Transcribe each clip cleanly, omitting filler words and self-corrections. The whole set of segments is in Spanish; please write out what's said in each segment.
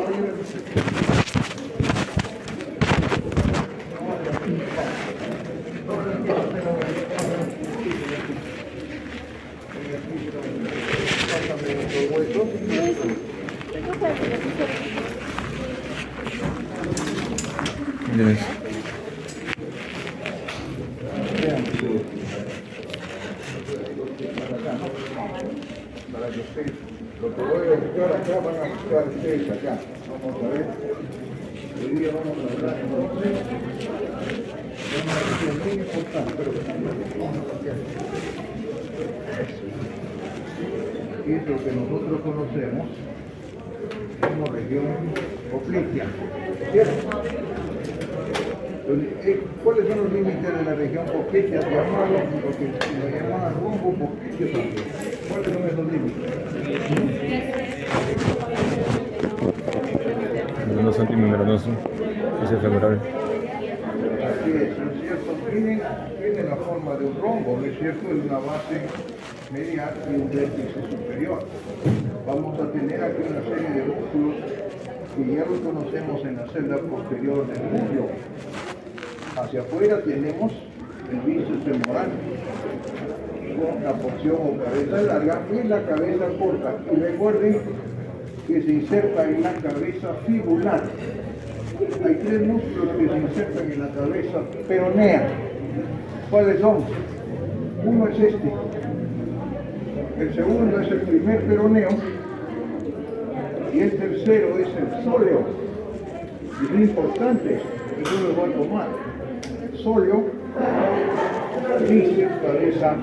Yes. Para que ustedes, lo que voy a buscar acá, van a buscar ustedes acá. Vamos a ver. Hoy día vamos a hablar de una cuestión muy importante, pero vamos a cambiar. Y es lo que nosotros conocemos como región Poplitea, ¿cierto? ¿Cuáles son los límites de la región Poplitea? Llamarlo, porque lo llamaban rumbo Poplitea también. ¿Cuáles son esos límites? 1 centímetros membranoso, ese femoral. Así es, ¿no es cierto? Tiene la forma de un rombo, ¿no es cierto? Es una base medial y un vértice superior. Vamos a tener aquí una serie de músculos que ya los conocemos en la celda posterior del muslo. Hacia afuera tenemos el bíceps femoral con la porción o cabeza larga y la cabeza corta. Y recuerden que se inserta en la cabeza fibular. Hay 3 músculos que se insertan en la cabeza peronea. ¿Cuáles son? Uno es este. El segundo es el primer peroneo. Y el tercero es el sóleo. Y muy importante, y yo lo voy a tomar. Sóleo, bíceps, cabeza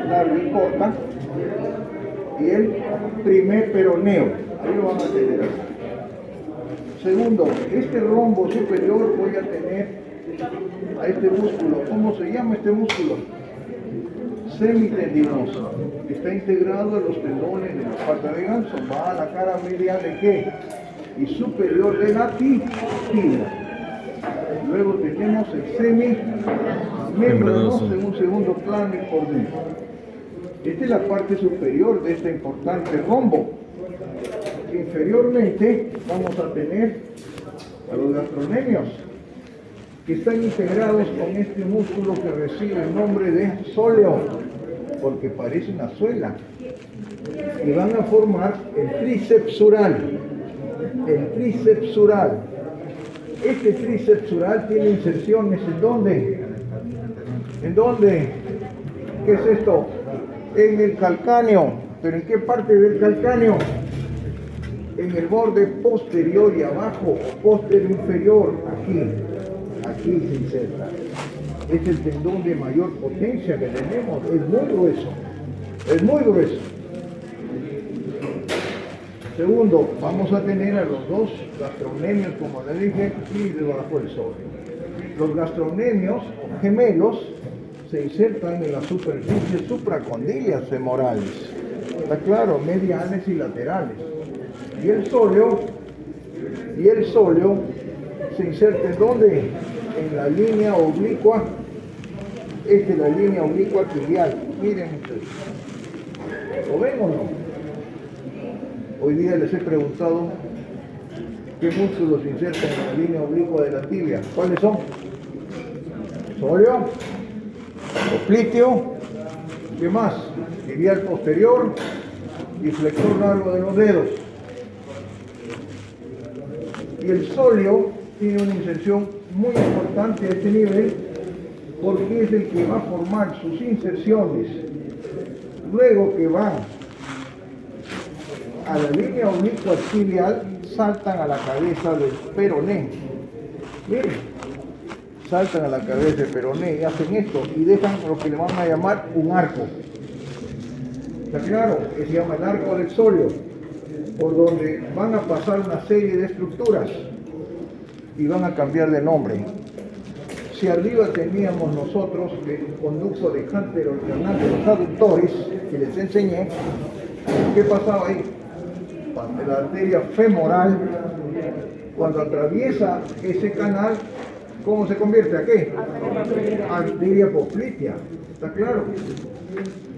larga y corta. Y el primer peroneo. Ahí lo van a tener. Segundo, este rombo superior voy a tener a este músculo. ¿Cómo se llama este músculo? Semitendinoso. Está integrado a los tendones de la pata de ganso. Va a la cara medial de qué? Y superior de la tibia. Luego tenemos el semimembranoso en un segundo plano y por dentro. Esta es la parte superior de este importante rombo. Inferiormente vamos a tener a los gastronemios, que están integrados con este músculo que recibe el nombre de sóleo, porque parece una suela, y van a formar el tríceps sural. El tríceps sural. Este tríceps sural tiene inserciones ¿en dónde? ¿En dónde? ¿Qué es esto? En el calcáneo. ¿Pero en qué parte del calcáneo? En el borde posterior y abajo, posterior inferior, aquí se inserta. Es el tendón de mayor potencia que tenemos, es muy grueso. Segundo, vamos a tener a los 2 gastronemios, como le dije, y debajo el sóleo. Los gastronemios gemelos se insertan en las superficies supracondilias femorales, está claro, mediales y laterales. Y el sóleo se inserta ¿en dónde? En la línea oblicua. Esta es la línea oblicua tibial. Miren ustedes. ¿Lo ven o no? Hoy día les he preguntado qué músculos se insertan en la línea oblicua de la tibia. ¿Cuáles son? Sóleo, popliteo, ¿qué más? Tibial posterior y flexor largo de los dedos. Y el sóleo tiene una inserción muy importante a este nivel porque es el que va a formar sus inserciones. Luego que van a la línea oblicua tibial, saltan a la cabeza del peroné. Miren, saltan a la cabeza del peroné y hacen esto y dejan lo que le van a llamar un arco. ¿Está claro? Que se llama el arco del sóleo, por donde van a pasar una serie de estructuras y van a cambiar de nombre. Si arriba teníamos nosotros el conducto de Hunter alternante de los aductores, que les enseñé, ¿qué pasaba ahí? La arteria femoral, cuando atraviesa ese canal, ¿cómo se convierte? ¿A qué? Arteria poplitea, ¿está claro?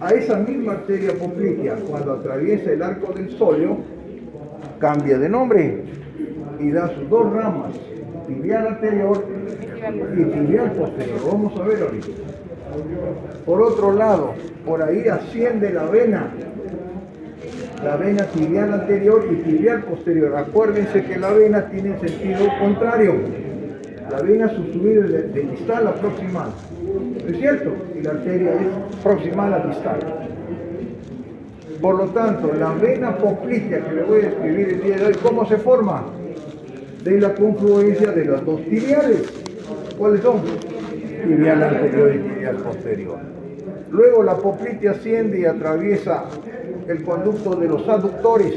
A esa misma arteria poplitea, cuando atraviesa el arco del sóleo, cambia de nombre y da sus dos ramas, tibial anterior y tibial posterior. Vamos a ver ahorita. Por otro lado, por ahí asciende la vena tibial anterior y tibial posterior. Acuérdense que la vena tiene el sentido contrario. La vena subsumida es de distal a proximal, ¿no es cierto? Y la arteria es proximal a distal. Por lo tanto, la vena poplitea que le voy a escribir el día de hoy, ¿cómo se forma? De la confluencia de las dos tibiales. ¿Cuáles son? Tibial anterior y tibial posterior. Luego la poplitea asciende y atraviesa el conducto de los aductores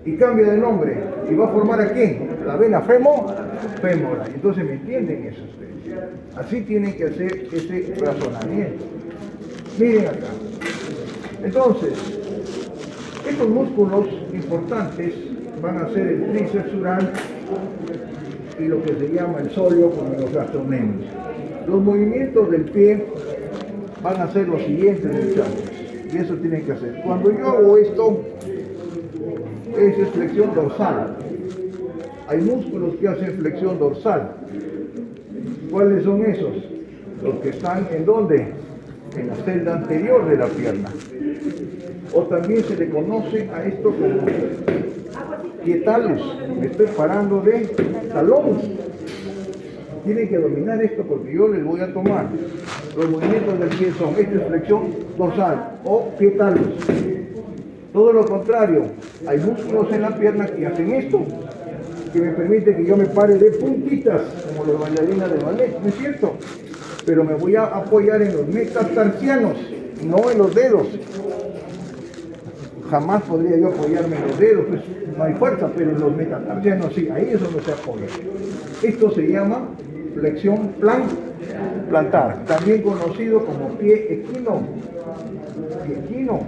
y cambia de nombre y va a formar aquí la vena femoral. Entonces, ¿me entienden eso ustedes? Así tienen que hacer ese razonamiento. Miren acá. Entonces, estos músculos importantes van a ser el tríceps sural y lo que se llama el sóleo con los gastrocnemios. Los movimientos del pie van a ser los siguientes, muchachos, y eso tienen que hacer. Cuando yo hago esto, es flexión dorsal. Hay músculos que hacen flexión dorsal. ¿Cuáles son esos? Los que están ¿en dónde? En la celda anterior de la pierna. O también se le conoce a esto como pietalus. Me estoy parando de talón. Tienen que dominar esto porque yo les voy a tomar. Los movimientos del pie son, esta es flexión dorsal o pietalus. Todo lo contrario, hay músculos en la pierna que hacen esto, que me permite que yo me pare de puntitas, como los bailarinas de ballet, ¿no es cierto? Pero me voy a apoyar en los metatarsianos, no en los dedos. Jamás podría yo apoyarme en los dedos, pues no hay fuerza, pero en los metatarsianos sí, ahí es donde se apoya. Esto se llama flexión plantar, también conocido como pie equino. Pie equino.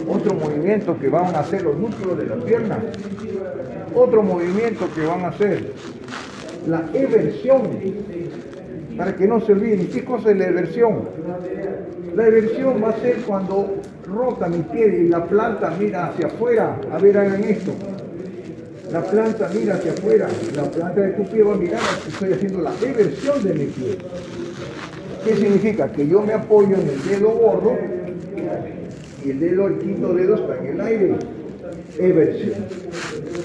Otro movimiento que van a hacer los músculos de la pierna. Otro movimiento que van a hacer, la eversión. Para que no se olviden, ¿qué cosa es la eversión? La eversión va a ser cuando rota mi pie y la planta mira hacia afuera. A ver, hagan esto. La planta mira hacia afuera. La planta de tu pie va a mirar, estoy haciendo la eversión de mi pie. ¿Qué significa? Que yo me apoyo en el dedo gordo y el quinto dedo está en el aire. Eversión.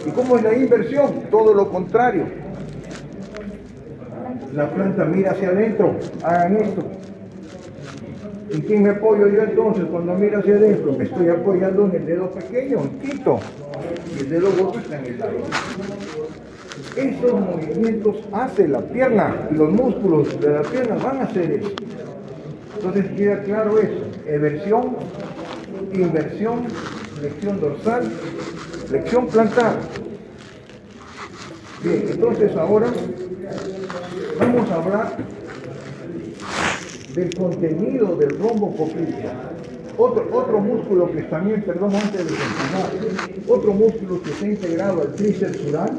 ¿Y cómo es la inversión? Todo lo contrario. La planta mira hacia adentro. Hagan esto. ¿En quién me apoyo yo entonces cuando miro hacia adentro? Me estoy apoyando en el dedo pequeño, el quinto. Y el dedo gordo está en el aire. Esos movimientos hace la pierna y los músculos de la pierna van a hacer eso. Entonces queda claro eso. Eversión, inversión, flexión dorsal, flexión plantar. Bien, entonces ahora vamos a hablar del contenido del rombo popliteo. Otro músculo que también, perdón, antes de continuar, otro músculo que está integrado al tríceps sural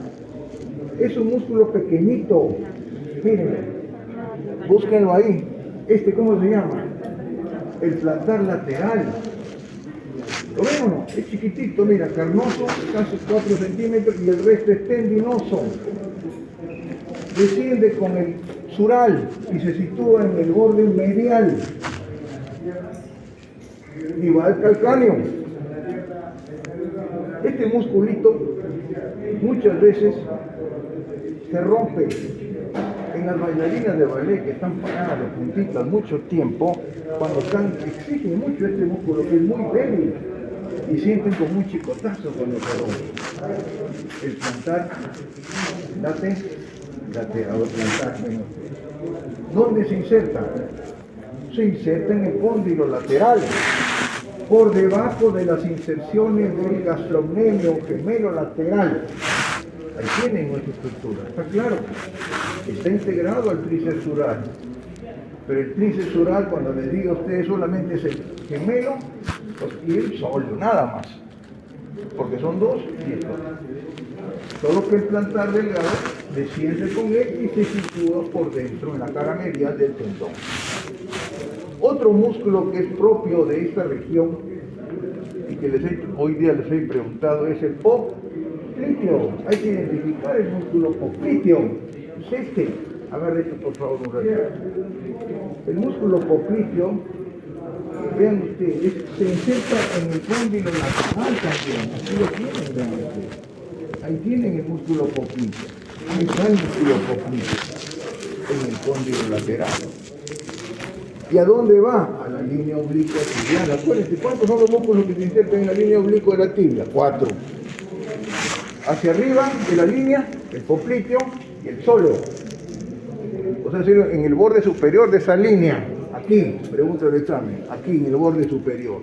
es un músculo pequeñito. Miren, búsquenlo ahí. ¿Cómo se llama? El plantar lateral. ¿Lo ven o no? Es chiquitito, mira, carnoso, casi 4 centímetros y el resto es tendinoso. Desciende con el sural y se sitúa en el borde medial y va al calcáneo. Este musculito muchas veces se rompe en las bailarinas de ballet que están paradas de puntitas mucho tiempo, cuando exigen mucho este músculo que es muy débil y sienten como un chicotazo cuando se rompe. El plantar lateral, plantar. ¿Dónde se inserta? Se inserta en el cóndilo lateral, por debajo de las inserciones del gastrocnemio gemelo lateral. Ahí tienen nuestra estructura, está claro. Está integrado al tríceps sural. Pero el tríceps sural, cuando les digo a ustedes, solamente es el gemelo y el sóleo, nada más. Porque son dos y esto. Solo que el plantar delgado desciende con él y se sitúa por dentro en la cara medial del tendón. Otro músculo que es propio de esta región y que hoy día les he preguntado es el popliteo. Hay que identificar el músculo popliteo. Es este. A ver esto por favor un ratito. El músculo popliteo, vean ustedes, se inserta en el cóndilo lateral también. Aquí lo tienen, vean ustedes. Ahí tienen el músculo popliteo. Ahí está el músculo popliteo en el cóndilo lateral. ¿Y a dónde va? A la línea oblicua tibial. Acuérdense, ¿cuántos son los músculos que se insertan en la línea oblicua de la tibia? 4. Hacia arriba de la línea, el popliteo y el sóleo. O sea, en el borde superior de esa línea, aquí, pregunta del examen, aquí en el borde superior.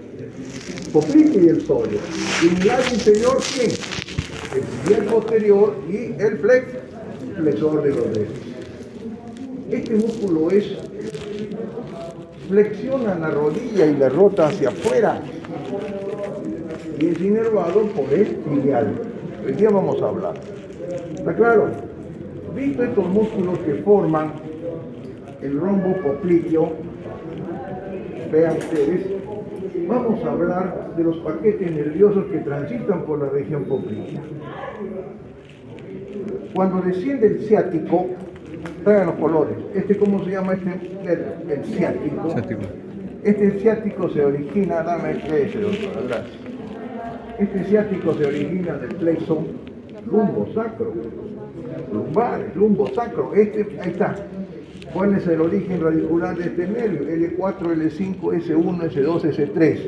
Popliteo y el sóleo. Y en el lado inferior, ¿quién? El tibial posterior y el flexor de los dedos. Este músculo flexiona la rodilla y la rota hacia afuera y es inervado por el tibial. Hoy día vamos a hablar. ¿Está claro? Visto estos músculos que forman el rombo popliteo, vean ustedes, vamos a hablar de los paquetes nerviosos que transitan por la región poplitea. Cuando desciende el ciático, traigan los colores. ¿Cómo se llama este? El ciático. Este ciático se origina, dame ese, doctora, gracias. Este ciático se origina del plexo lumbosacro. Lumbares, lumbosacro. Ahí está. ¿Cuál es el origen radicular de este nervio? L4, L5, S1, S2, S3.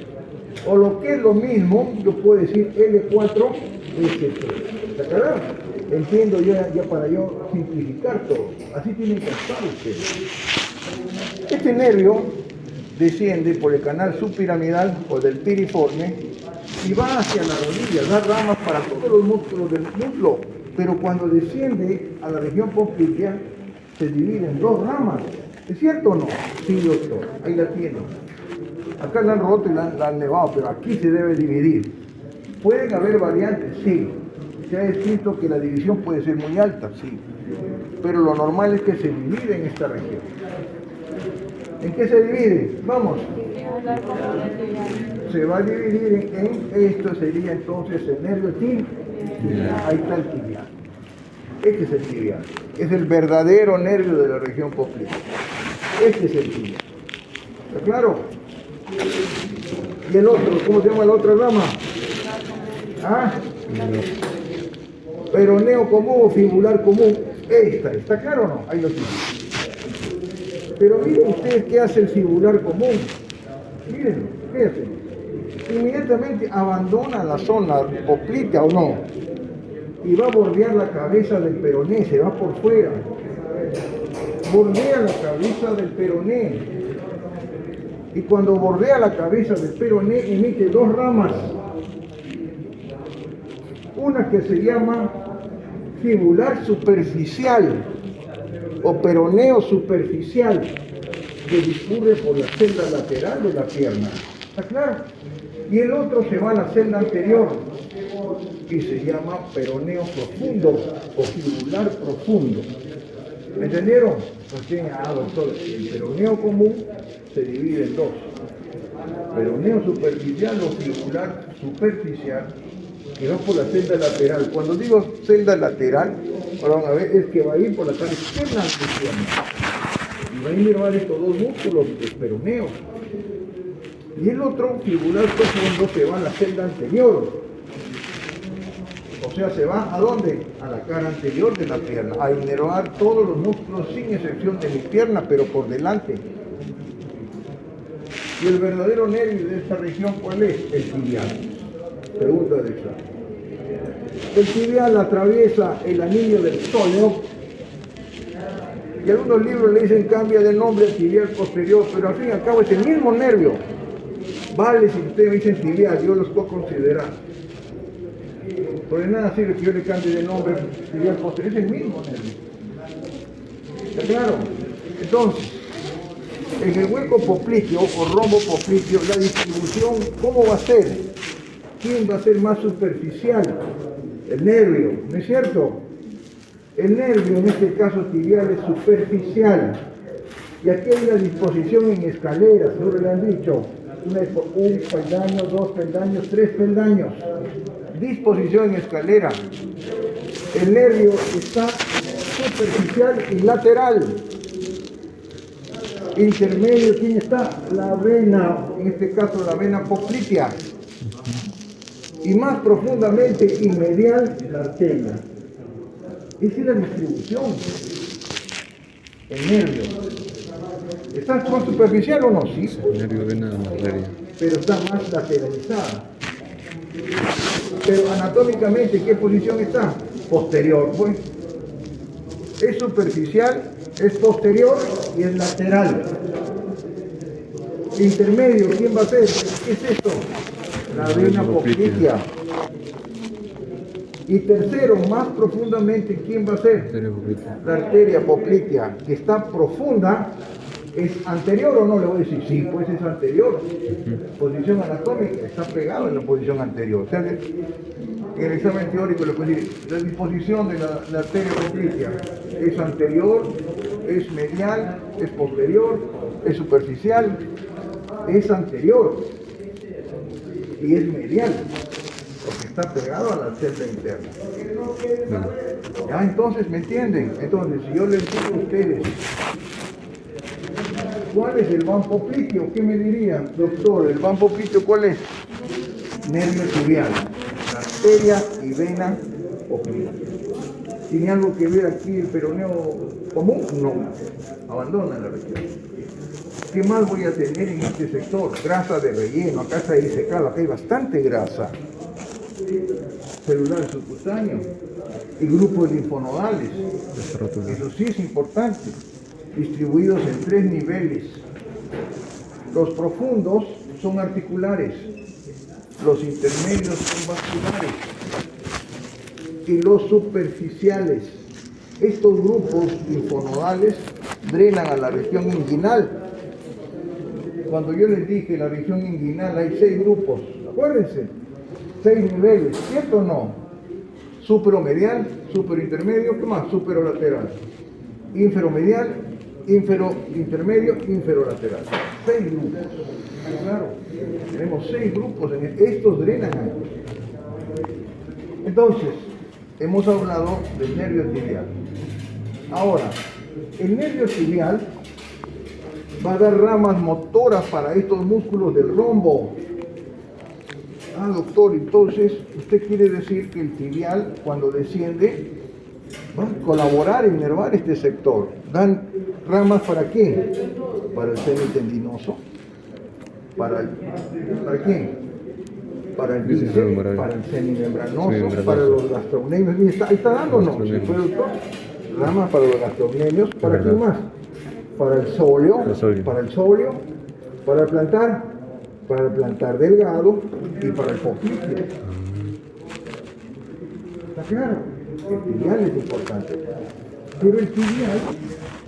O lo que es lo mismo, yo puedo decir L4, S3. ¿Está claro? Entiendo ya para yo simplificar todo. Así tienen que estar ustedes. Este nervio desciende por el canal subpiramidal o del piriforme y va hacia la rodilla, da ramas para todos los músculos del muslo. Pero cuando desciende a la región poplitea, se divide en 2 ramas. ¿Es cierto o no? Sí, doctor. Ahí la tienen. Acá la han roto y la han levado, pero aquí se debe dividir. ¿Pueden haber variantes? Sí. Se ha escrito que la división puede ser muy alta, sí. Pero lo normal es que se divide en esta región. ¿En qué se divide? Vamos. Se va a dividir en esto, sería entonces el nervio tibial. Ahí está el tibial. Este es el tibial. Es el verdadero nervio de la región poplitea. Este es el tibial. ¿Está claro? ¿Y el otro? ¿Cómo se llama la otra rama? ¿Ah? Peroneo común o fibular común. ¿Está claro o no? Ahí lo tienen. Pero miren ustedes qué hace el fibular común. Miren, ¿qué hace? Inmediatamente abandona la zona poplitea o no. Y va a bordear la cabeza del peroné, se va por fuera. Bordea la cabeza del peroné. Y cuando bordea la cabeza del peroné, emite 2 ramas. Una que se llama fibular superficial o peroneo superficial, que discurre por la celda lateral de la pierna. ¿Está claro? Y el otro se va a la celda anterior y se llama peroneo profundo o fibular profundo. ¿Me entendieron? Pues doctor, el peroneo común se divide en 2. Peroneo superficial o fibular superficial, que va por la celda lateral. Cuando digo celda lateral, ahora van a ver, es que va a ir por la cara externa de la pierna. Y va a inervar estos 2 músculos, los peroneos. Y el otro, fibular profundo, se va a la celda anterior. O sea, se va ¿a dónde? A la cara anterior de la pierna, a inervar todos los músculos sin excepción de mi pierna, pero por delante. Y el verdadero nervio de esta región, ¿cuál es? El tibial. Pregunta de examen. El tibial atraviesa el anillo del sóleo y algunos libros le dicen cambia de nombre al tibial posterior, pero al fin y al cabo es el mismo nervio. Vale, si ustedes me dicen tibial, yo los puedo considerar. Por de nada sirve que yo le cambie de nombre al tibial posterior, es el mismo nervio. ¿Está claro? Entonces, en el hueco popliteo o rombo popliteo, la distribución, ¿cómo va a ser? ¿Quién va a ser más superficial? El nervio, ¿no es cierto? El nervio, en este caso tibial, es superficial. Y aquí hay una disposición en escaleras, ¿no le han dicho? un peldaño, dos peldaños, tres peldaños. Disposición en escalera. El nervio está superficial y lateral. Intermedio, ¿quién está? La vena, en este caso la vena poplitea. Y más profundamente y medial, la arteria. Esa es la distribución. El nervio. ¿Está más superficial o no? Sí. Nervio, vena, arteria. Pero está más lateralizada. Pero anatómicamente, ¿qué posición está? Posterior, pues. Es superficial, es posterior y es lateral. Intermedio, ¿quién va a ser? ¿Qué es esto? La vena poplitea. Y tercero, más profundamente, ¿quién va a ser? Arteria poplitea. La arteria poplitea, que está profunda. ¿Es anterior o no? Le voy a decir, sí, pues es anterior. Posición anatómica, está pegado en la posición anterior. O sea, en el examen teórico le puedo decir, la disposición de la arteria poplitea es anterior, es medial, es posterior, es superficial, es anterior y es medial, porque está pegado a la celda interna. Bueno, Ya, entonces, ¿me entienden? Entonces, si yo les digo a ustedes, ¿cuál es el van popliteo? ¿Qué me dirían, doctor? ¿El van popliteo cuál es? Nervio tibial, arteria y vena poplitea. ¿Tiene algo que ver aquí el peroneo común? No. Abandona la región. ¿Qué más voy a tener en este sector? Grasa de relleno. Acá está disecado, acá hay bastante grasa. Celular subcutáneo y grupos linfonodales. Eso sí es importante. Distribuidos en 3 niveles. Los profundos son articulares, los intermedios son vasculares y los superficiales. Estos grupos linfonodales drenan a la región inguinal. Cuando yo les dije la región inguinal hay 6 grupos, acuérdense, 6 niveles, ¿cierto o no? Superomedial, superintermedio, ¿qué más? Superolateral, inferomedial, infero-intermedio, inferolateral. 6 grupos. Claro, tenemos 6 grupos, estos drenan ahí. Entonces, hemos hablado del nervio tibial. Ahora, el nervio tibial va a dar ramas motoras para estos músculos del rombo. Ah, doctor, entonces, usted quiere decir que el tibial, cuando desciende, va a colaborar en inervar este sector. ¿Dan ramas para qué? Para el semitendinoso. ¿Para quién? Para el bíceps, para el semimembranoso, para los gastrocnemios. ¿Está dando o no? ¿Sí fue, doctor? Ramas para los gastrocnemios. ¿Para quién más? Para el sóleo, para el sóleo, para el plantar delgado y para el popliteo. ¿Está claro? El tibial es importante. Pero el tibial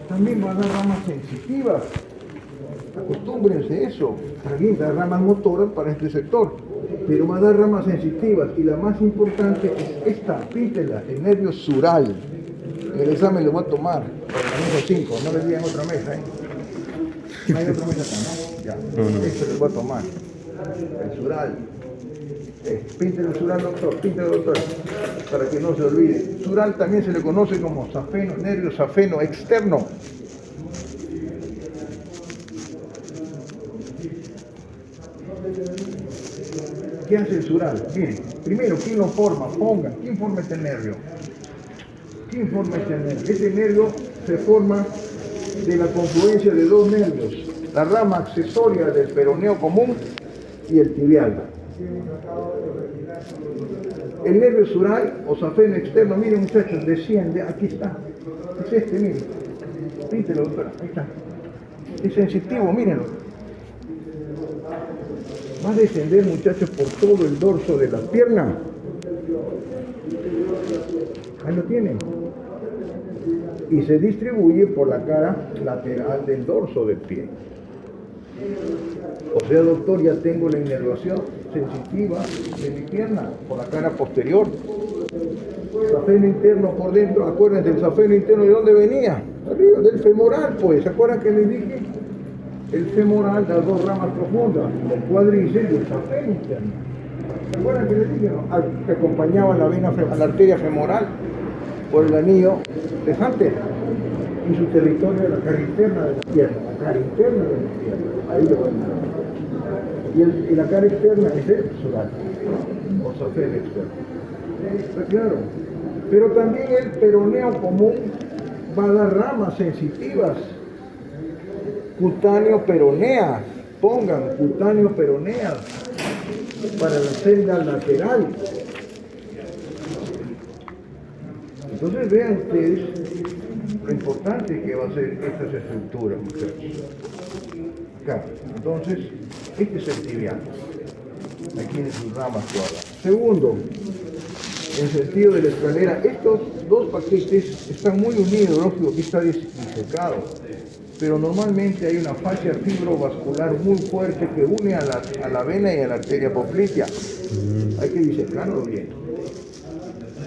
también va a dar ramas sensitivas. Acostúmbrense eso. También da ramas motoras para este sector. Pero va a dar ramas sensitivas. Y la más importante es esta, píntela, el nervio sural. En el examen le voy a tomar para la mesa 5. No les digan otra mesa, ¿eh? No hay otra mesa acá, ¿no? Ya. Esto les voy a tomar. El sural. Píntelo el sural, doctor, píntelo, doctor, para que no se olvide. Sural también se le conoce como safeno, nervio safeno externo. ¿Qué hace el sural? Miren, primero, ¿quién lo forma? Pongan, ¿quién forma este nervio? ¿Quién forma este nervio? Este nervio se forma de la confluencia de 2 nervios, la rama accesoria del peroneo común y el tibial. El nervio sural o safeno externo, miren muchachos, desciende, aquí está. Es este, miren. Píntelo, doctora, ahí está. Es sensitivo, mírenlo. Va a descender, muchachos, por todo el dorso de la pierna. Ahí lo tienen. Y se distribuye por la cara lateral del dorso del pie. O sea, doctor, ya tengo la inervación sensitiva de mi pierna por la cara posterior. Safeno interno por dentro, acuérdense, el safeno interno, ¿de dónde venía? Arriba, del femoral, pues. ¿Se acuerdan que les dije? el femoral da dos ramas profundas, el cuádriceps y el safena interna. ¿Se acuerdan que les dije, no? Que acompañaba la vena, a la arteria femoral por el anillo de Hunter y su territorio de la cara interna de la pierna, la cara interna de la pierna, ahí lo ven. Y la cara externa es el psoríasis, o safena externa. ¿Está claro? Pero también el peroneo común va a dar ramas sensitivas, cutáneo peroneas, pongan cutáneo peroneas para la celda lateral. Entonces vean ustedes lo importante que va a ser estas estructuras, muchachos. Acá, entonces, este es el tibial. Aquí tiene sus ramas cuadradas. Segundo, en sentido de la escalera, estos dos paquetes están muy unidos, lógico que está disecado, pero normalmente hay una fascia fibrovascular muy fuerte que une a la vena y a la arteria poplitea. Hay que disecarlo bien.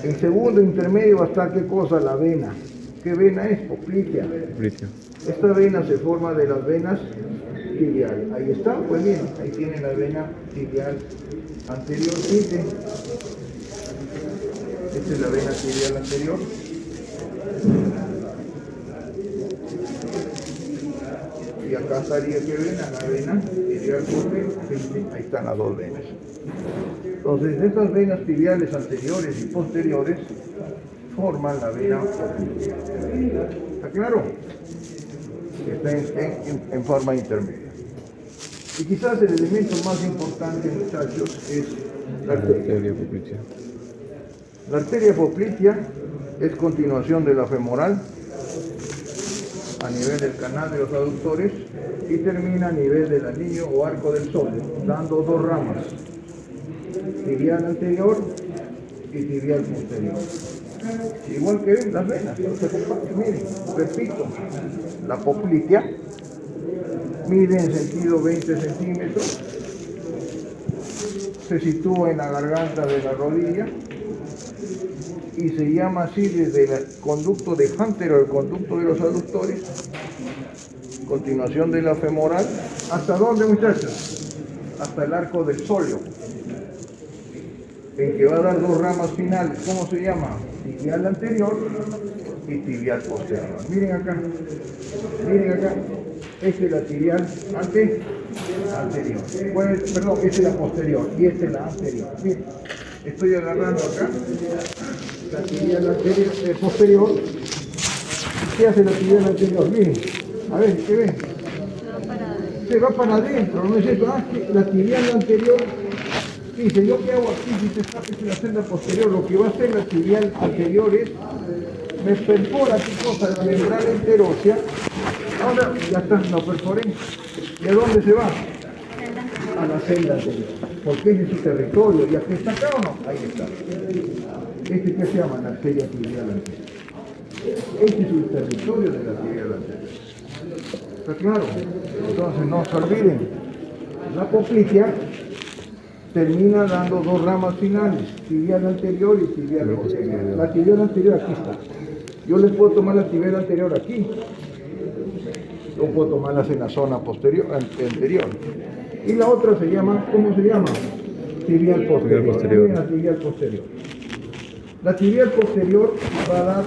En segundo intermedio va a estar, ¿qué cosa? La vena. ¿Qué vena es? Poplitea. Esta vena se forma de las venas tibial. Ahí está, pues bien, ahí tienen la vena tibial anterior. Esta es la vena tibial anterior. Y acá estaría, ¿qué vena? La vena tibial posterior. Ahí están las dos venas. Entonces, estas venas tibiales anteriores y posteriores forman la vena poplitea. ¿Está claro? Está en forma intermedia. Y quizás el elemento más importante, muchachos, es la arteria poplitea. La arteria poplitea es continuación de la femoral a nivel del canal de los aductores y termina a nivel del anillo o arco del sóleo, dando dos ramas, tibial anterior y tibial posterior. Igual que las venas, se comparten, miren, repito, la poplitea mide en sentido 20 centímetros, se sitúa en la garganta de la rodilla y se llama así desde el conducto de Hunter o el conducto de los aductores, continuación de la femoral, ¿hasta dónde, muchachos? Hasta el arco del sóleo, en que va a dar dos ramas finales. ¿Cómo se llama? Tibial anterior y tibial posterior. Miren acá, esta es la tibial anterior. Bueno, perdón, esta es la posterior y esta es la anterior. Miren, estoy agarrando acá la tibial anterior, posterior. ¿Qué hace la tibial anterior? Miren, a ver, ¿qué ven? Se va para adentro, ¿no es cierto? La tibial anterior. Dice, ¿yo qué hago aquí si te está en la celda posterior? Lo que va a hacer la tibial anterior es, me perfora, ¿qué cosa? La membrana interósea. Ahora ya está, lo perforé. ¿Y a dónde se va? A la celda anterior. Porque ese es su territorio. ¿Y aquí está acá o no? Ahí está. Este que se llama la arteria tibial anterior. Este es el territorio de la tibial anterior. ¿Está claro? Entonces no se olviden. La poplitea termina dando dos ramas finales, tibial anterior y tibial posterior. La tibial anterior aquí está. Yo les puedo tomar la tibial anterior aquí. Yo puedo tomarlas en la zona posterior, anterior. Y la otra se llama, ¿cómo se llama? Tibial posterior. La tibial posterior. La tibial posterior va a dar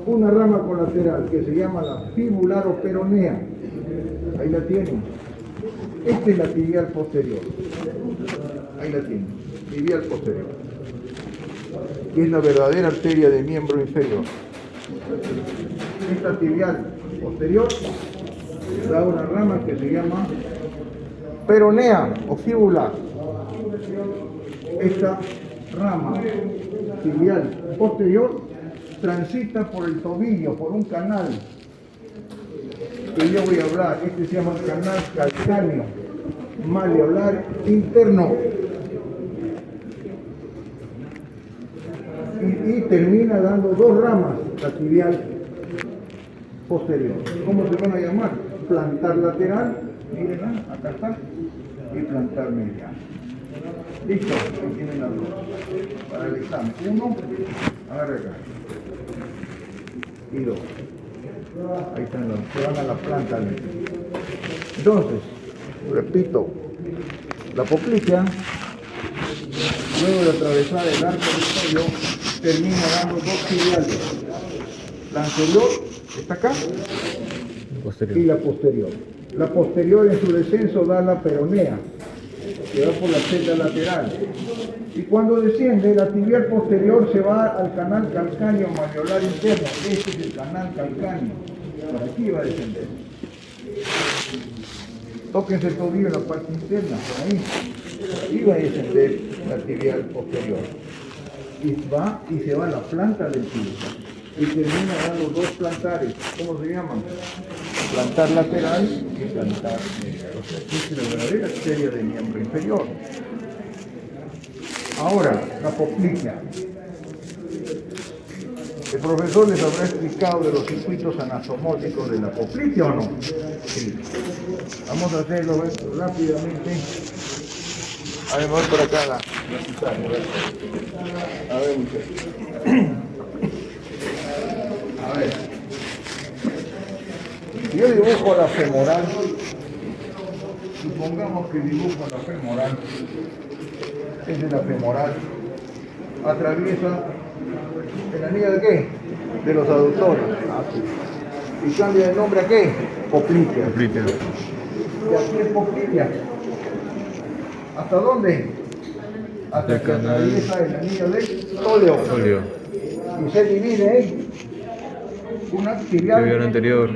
una rama colateral que se llama la fibularoperonea. Ahí la tienen. Esta es la tibial posterior. Ahí la tienen. Tibial posterior. Que es la verdadera arteria del miembro inferior. Esta tibial posterior da una rama que se llama peronea o fíbula. Esta rama tibial posterior transita por el tobillo, por un canal que yo voy a hablar. Este se llama canal calcáneo maleolar interno y termina dando dos ramas, la tibial posterior. ¿Cómo se van a llamar? Plantar lateral, miren, acá está, y plantar medial. Listo, aquí tienen las dos para el examen. Uno, agarra acá, y dos. Ahí están los que van a la planta. Entonces, repito, la poplitea, luego de atravesar el arco del cuello, termina dando dos tibiales. La anterior está acá Posterior. y la posterior. La posterior en su descenso da la peronea, que va por la celda lateral. Y cuando desciende, la tibial posterior se va al canal calcáneo malleolar interno. Este es el canal calcáneo. Por aquí va a descender. Tóquense el tobillo en la parte interna, por ahí. Y va a descender la tibial posterior. Y se va a la planta del pie. Y termina dando dos plantares. ¿Cómo se llaman? Plantar lateral y plantar medial. O sea, esta es la verdadera arteria del miembro inferior. Ahora, la poplitea. El profesor les habrá explicado de los circuitos anastomóticos de la poplitea, ¿o no? Sí. Vamos a hacerlo rápidamente. A ver, voy por acá la pizarra. A ver, muchachos. A ver. Si yo dibujo la femoral, supongamos que dibujo la femoral, esa es la femoral, atraviesa el anillo de qué? De los aductores. Y cambia de nombre a qué? Poplitea. Poplitea. Y aquí es poplitea. ¿Hasta dónde? Hasta El que canal. atraviesa el anillo de Tóleo. Folio. Y se divide en una Tibial tibial, anterior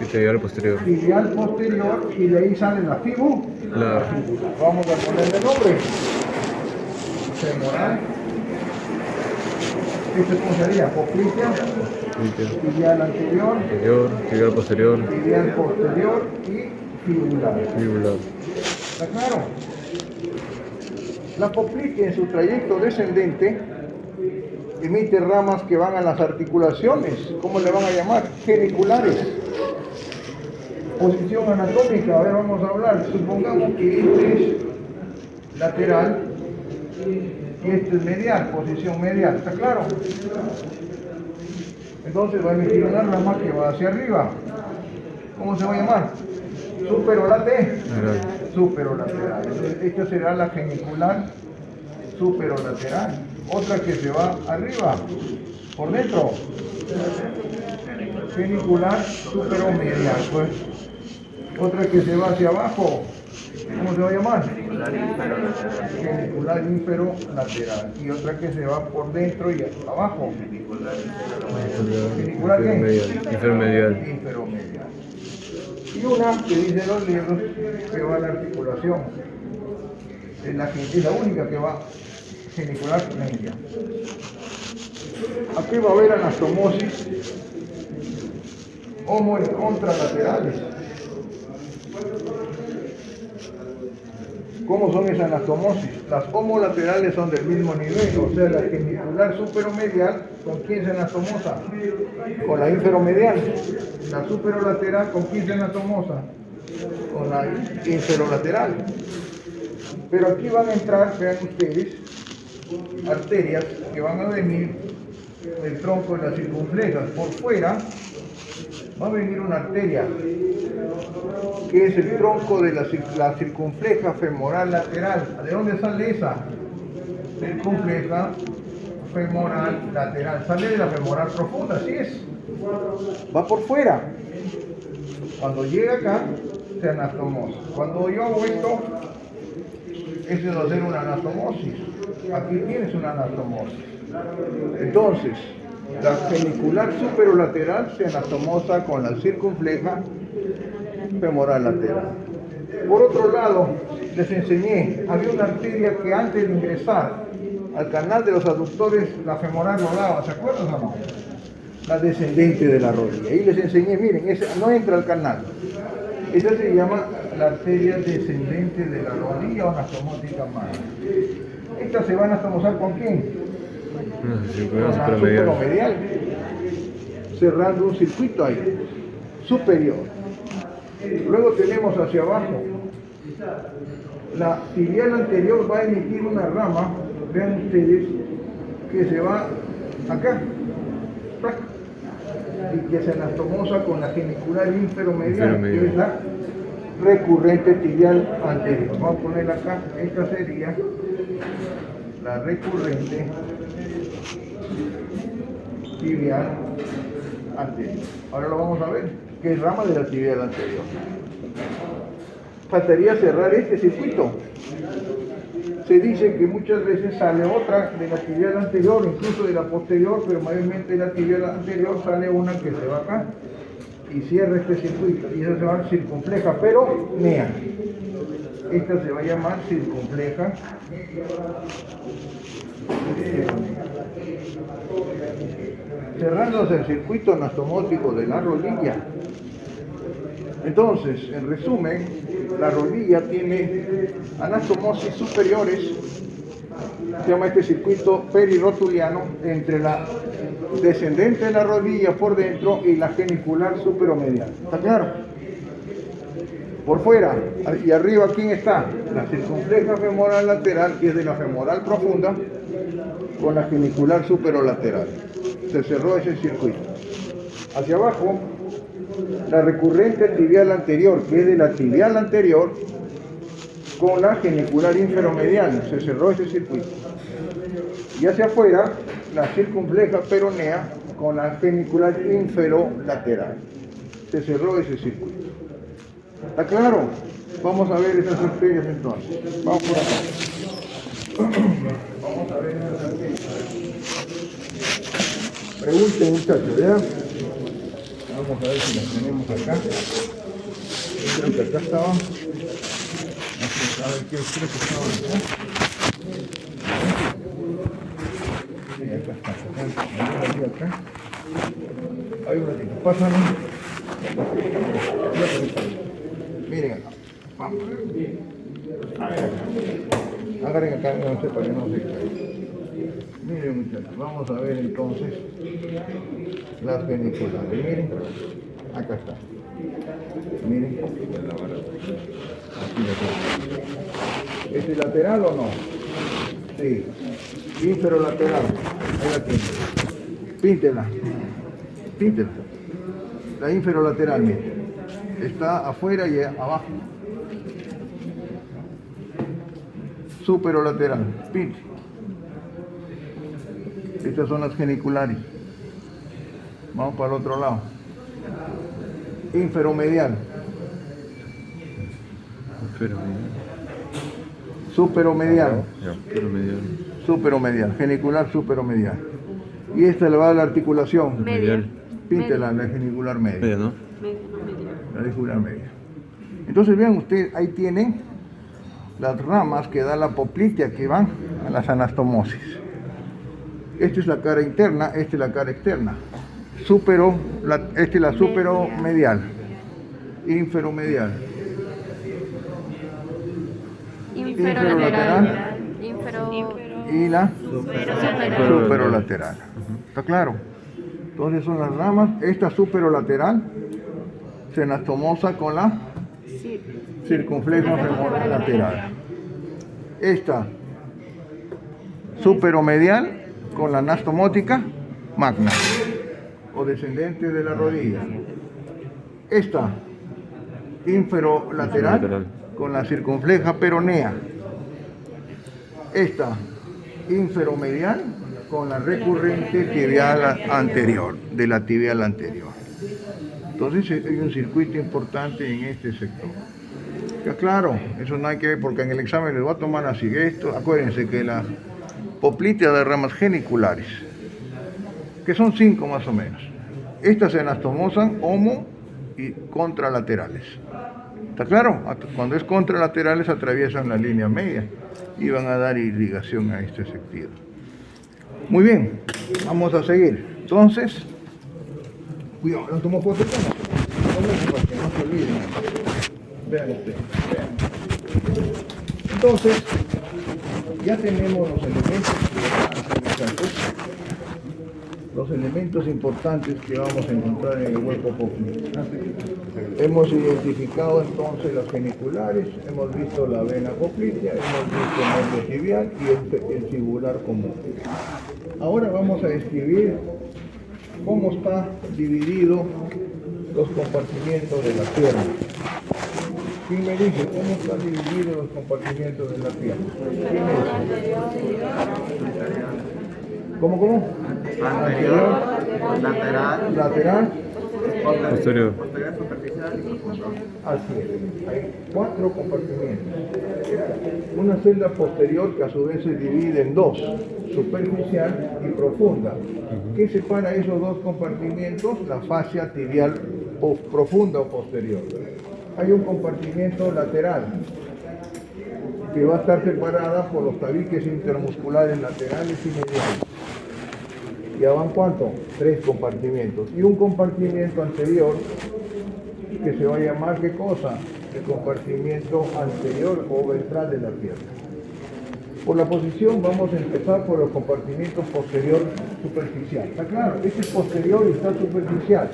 y tibial posterior. tibial posterior, y de ahí sale la fíbula. La Vamos a ponerle nombre. Femoral. Este cómo sería, poplitea, tibial anterior, anterior, tibial posterior, tibial posterior y fibular. fibular. ¿Está claro? La poplitea en su trayecto descendente emite ramas que van a las articulaciones. ¿Cómo le van a llamar? Geniculares. Posición anatómica, a ver, vamos a hablar. Supongamos que este es lateral y este es medial, posición medial. ¿Está claro? Entonces va a emitir una rama que va hacia arriba. ¿Cómo se va a llamar? Superolateral. Superolateral. Entonces, esta será la genicular superolateral. Otra que se va arriba, por dentro. Genicular superomedial, pues. Otra que se va hacia abajo. ¿Cómo se va a llamar? Genicular inferolateral. Y otra que se va por dentro y abajo. ¿Genicular qué? Inferomedial. Inferomedial. Y una que dice los libros que va a la articulación. Es la única que va genicular media. Aquí va a haber anastomosis homo y contralaterales. ¿Cómo son esas anastomosis? Las homolaterales son del mismo nivel, o sea, la genicular superomedial, ¿con quién se anastomosa? Con la inferomedial. La superolateral, ¿con quién se anastomosa? Con la inferolateral. Pero aquí van a entrar, vean ustedes, arterias que van a venir del tronco de las circunflejas. Por fuera va a venir una arteria que es el tronco de la circunfleja femoral lateral. ¿De dónde sale esa? Circunfleja femoral lateral. Sale de la femoral profunda, así es. Va por fuera. Cuando llega acá, se anastomosa. Cuando yo hago esto, ese va a ser una anastomosis. Aquí tienes una anastomosis. Entonces, la genicular superolateral se anastomosa con la circunfleja femoral lateral. Por otro lado, les enseñé, había una arteria que antes de ingresar al canal de los aductores, la femoral no daba, ¿se acuerdan o no? La descendente de la rodilla. Y les enseñé, miren, esa no entra al canal. Esa se llama la arteria descendente de la rodilla o anastomótica magra. Esta se va a anastomosar ¿con quién? Con la superomedial, cerrando un circuito ahí, superior. Luego tenemos hacia abajo, la tibial anterior va a emitir una rama, vean ustedes, que se va acá, y que se anastomosa con la genicular inferomedial, que es la recurrente tibial anterior. Vamos a poner acá, esta sería la recurrente tibial anterior. Ahora lo vamos a ver, que es rama de la tibial anterior. Faltaría cerrar este circuito. Se dice que muchas veces sale otra de la tibial anterior, incluso de la posterior, pero mayormente de la tibial anterior sale una que se va acá y cierra este circuito, y esa se va a circunfleja, pero nea. Esta se va a llamar circunfleja. Cerrándose el circuito anastomótico de la rodilla. Entonces, en resumen, la rodilla tiene anastomosis superiores, se llama este circuito perirotuliano, entre la descendente de la rodilla por dentro y la genicular superomedial. ¿Está claro? Por fuera y arriba, ¿quién está? La circunfleja femoral lateral, que es de la femoral profunda, con la genicular superolateral. Se cerró ese circuito. Hacia abajo, la recurrente tibial anterior, que es de la tibial anterior, con la genicular inferomedial. Se cerró ese circuito. Y hacia afuera, la circunfleja peronea con la genicular inferolateral. Se cerró ese circuito. ¿Está claro? Vamos a ver esas arterias entonces. Vamos por acá. Vamos a ver esas arterias. Pregunten, muchachos, ¿ya? Vamos a ver si las tenemos acá. Creo que acá estaban. A ver qué creo que estaban acá. Sí, acá está. Acá. Hay un ratito. Pásame. Miren acá. Vamos. Agarren acá, no sé para que no se caiga. Miren, muchachos, vamos a ver entonces las geniculares. Miren, acá está. Miren, aquí la tengo. ¿Es lateral o no? Sí. Inferolateral. Ahí la tiene. Píntela. Píntela. La inferolateral, miren. Está afuera y abajo. Superolateral. Pinte. Estas son las geniculares. Vamos para el otro lado. Inferomedial. Superomedial. Superomedial. Genicular superomedial. Y esta le va a la articulación. Medial. Píntela, la genicular media. Media, ¿no? Media. La genicular media. Entonces vean ustedes, ahí tienen las ramas que da la poplitea que van a las anastomosis. Esta es la cara interna, esta es la cara externa. Esta es la superomedial. Inferomedial. Inferolateral. Y la superolateral. ¿Está claro? Entonces son las ramas. Esta superolateral se anastomosa con la circunfleja femoral lateral. Esta superomedial con la anastomótica magna o descendente de la rodilla. Esta inferolateral con la circunfleja peronea. Esta inferomedial con la recurrente tibial anterior, de la tibial anterior. Entonces hay un circuito importante en este sector. Ya claro, eso no hay que ver porque en el examen les va a tomar así. Esto, acuérdense que la poplitea de ramas geniculares, que son 5 más o menos. Estas se anastomosan homo y contralaterales. ¿Está claro? Cuando es contralaterales atraviesan la línea media y van a dar irrigación a este sentido. Muy bien, vamos a seguir. Entonces, cuidado, no tomo fotos para que no se olviden. Vean ustedes, vean. Entonces, ya tenemos los elementos los elementos importantes que vamos a encontrar en el hueco popliteo. Hemos identificado entonces las geniculares, hemos visto la vena poplitea, hemos visto el nervio tibial y el fibular común. Ahora vamos a describir cómo está dividido los compartimientos de la pierna. ¿Quién me dice cómo están divididos los compartimientos de la pierna? ¿Quién me dice? ¿Cómo? Anterior, lateral, Lateral. Posterior. posterior, superficial y profundo. Así es. Hay 4 compartimientos. Una celda posterior que a su vez se divide en 2, superficial y profunda. ¿Qué separa esos 2 compartimientos? La fascia tibial profunda o posterior. Hay un compartimiento lateral que va a estar separada por los tabiques intermusculares laterales y mediales. ¿Ya van cuánto? 3 compartimientos. Y un compartimiento anterior que se va a llamar, ¿qué cosa? El compartimiento anterior o ventral de la pierna. Por la posición vamos a empezar por el compartimento posterior superficial. ¿Está claro? Este es posterior y está superficial.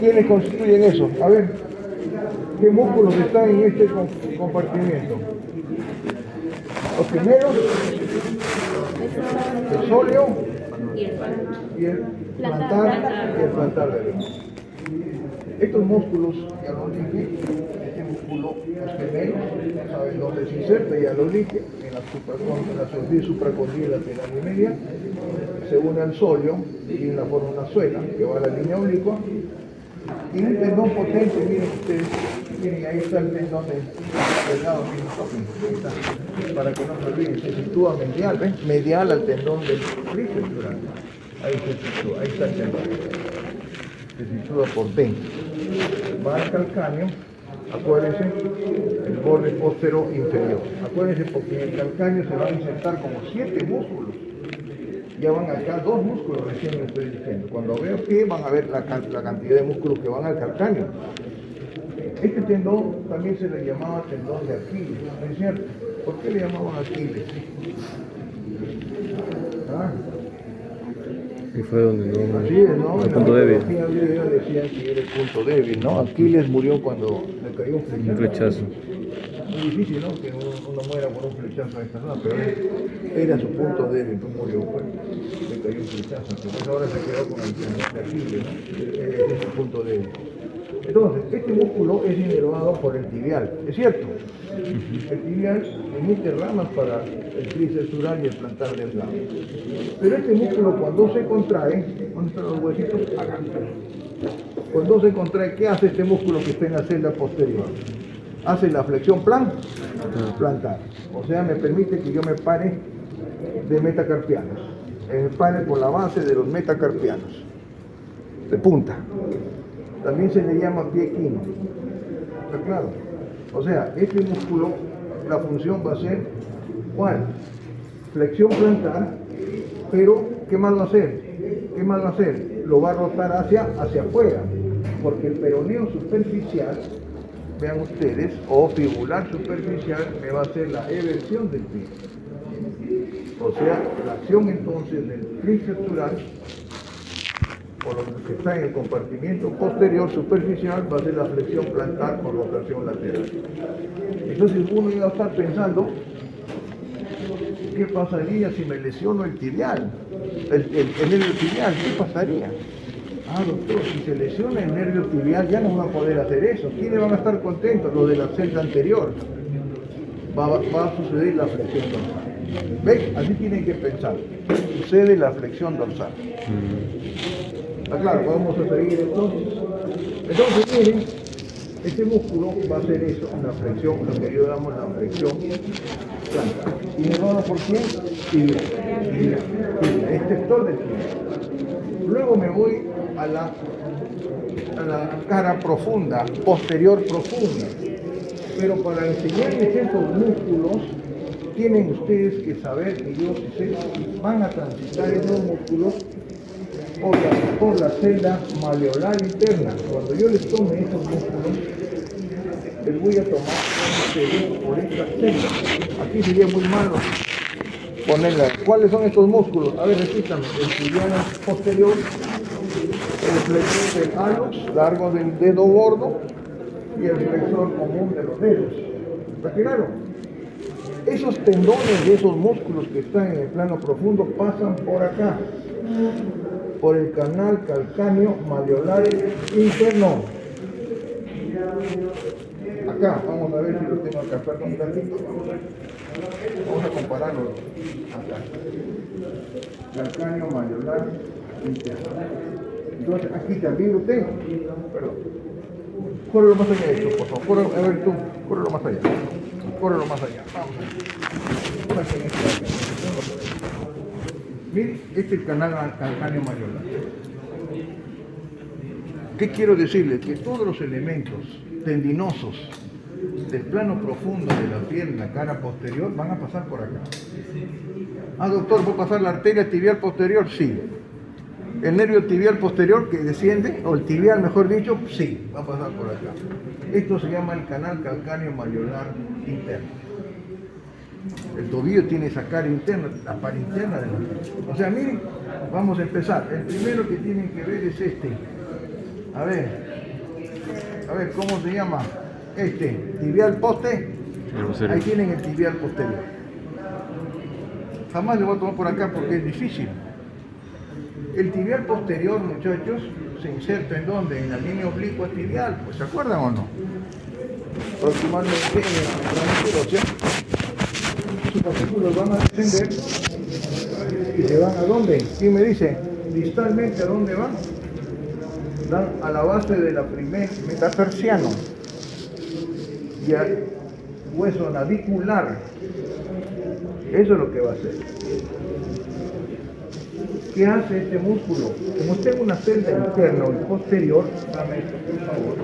¿Quiénes constituyen eso? A ver, ¿qué músculos están en este compartimiento? Los primeros, el sóleo y el plantar derecho. Estos músculos, ya lo dije, este músculo, los gemelos, saben dónde se inserta, ya lo dije, en la superficie supracondil lateral y media, se une al sóleo y forma una suela que va a la línea oblicua, y un tendón potente, miren ustedes, miren, ahí está el tendón delgado, miren, para que no se olviden, se sitúa medial, ¿ven? Medial al tendón del tríceps, ahí se sitúa, ahí está el tendón, se sitúa por dentro, va al calcáneo, acuérdense, el borde póstero inferior, acuérdense porque en el calcáneo se van a insertar como 7 músculos. Ya van acá 2 músculos, recién lo estoy diciendo. Cuando veo pie van a ver la cantidad de músculos que van al calcáneo. Este tendón también se le llamaba tendón de Aquiles, ¿no es cierto? ¿Por qué le llamaban Aquiles? Y fue donde no. Así es, ¿no? El punto débil. Aquí ellos decían que era el punto débil, ¿no? Aquiles murió cuando le cayó un flechazo. Un flechazo. Muy difícil, ¿no? Que uno muera por un flechazo a esta edad, pero era su punto débil, pues murió, pues, le cayó un flechazo. Entonces ahora se quedó con el tendón de Aquiles, ¿no? Es su punto débil. Entonces, este músculo es inervado por el tibial, ¿es cierto? El tibial emite ramas para el tríceps sural y el plantar delgado. Pero este músculo cuando se contrae, ¿dónde están los huesitos? Acá. Cuando se contrae, ¿qué hace este músculo que está en la celda posterior? Hace la flexión plantar. O sea, me permite que yo me pare de metacarpianos. Me pare por la base de los metacarpianos. De punta. También se le llama pie quino. ¿Está claro? O sea, este músculo, la función va a ser, ¿cuál? Flexión plantar, pero ¿qué más va a hacer? ¿Qué más va a hacer? Lo va a rotar hacia afuera, porque el peroneo superficial, vean ustedes, o fibular superficial, me va a hacer la eversión del pie. O sea, la acción entonces del tríceps sural, o lo que está en el compartimiento posterior superficial, va a ser la flexión plantar con rotación lateral. Entonces uno iba a estar pensando, ¿qué pasaría si me lesiono el tibial? El nervio tibial, ¿qué pasaría? Ah, doctor, si se lesiona el nervio tibial ya no van a poder hacer eso. ¿Quiénes van a estar contentos? Los de la celda anterior. Va a suceder la flexión dorsal. ¿Ven? Así tienen que pensar. Sucede la flexión dorsal. ¿Está claro? Vamos a seguir entonces. Entonces, miren, este músculo va a hacer eso, una flexión, lo que yo llamo la flexión plantar. ¿Inervado por quién? Tibial. Extensor del tibial. Luego me voy a la cara profunda, posterior profunda. Pero para enseñarles estos músculos, tienen ustedes que saber, y yo sé, van a transitar esos músculos por la celda malleolar interna. Cuando yo les tome esos músculos, les voy a tomar por esta celda. Aquí sería muy malo ponerla. ¿Cuáles son estos músculos? A ver, repítame. El tibial posterior, el flexor del hallux, largo del dedo gordo, y el flexor común de los dedos. ¿Está claro? Esos tendones de esos músculos que están en el plano profundo pasan por acá, por el canal calcáneo malleolar interno. acá, vamos a ver si lo tengo acá. Perdón, un ratito, vamos a compararlo acá. Calcáneo mayolar interno. Entonces, aquí también lo tengo. Perdón. Córrelo más allá de esto, por favor. Córrelo, a ver tú, córrelo más allá. Córrelo más allá. Vamos allá. Miren, este es el canal calcáneo mayolar. ¿Qué quiero decirles? Que todos los elementos tendinosos del plano profundo de la pierna, cara posterior, van a pasar por acá. Ah, doctor, ¿va a pasar la arteria tibial posterior? Sí. El nervio tibial posterior que desciende, o el tibial mejor dicho, sí, va a pasar por acá. Esto se llama el canal calcáneo mayolar interno. El tobillo tiene esa cara interna, la par interna de la pierna. O sea, miren, vamos a empezar. El primero que tienen que ver es este. A ver, ¿cómo se llama? Tibial poste. Ahí tienen el tibial posterior. Jamás le voy a tomar por acá porque es difícil. El tibial posterior, muchachos, se inserta ¿en dónde? En la línea oblicua tibial, pues ¿se acuerdan o no? Aproximadamente en el ósea. Sus partículas van a descender y se van ¿a dónde? ¿Quién me dice? Distalmente, ¿a dónde van? Dan a la base de la primer metatarsiano y al hueso navicular. Eso es lo que va a hacer. ¿Qué hace este músculo? Como tengo una celda interna y posterior, dame esto por favor.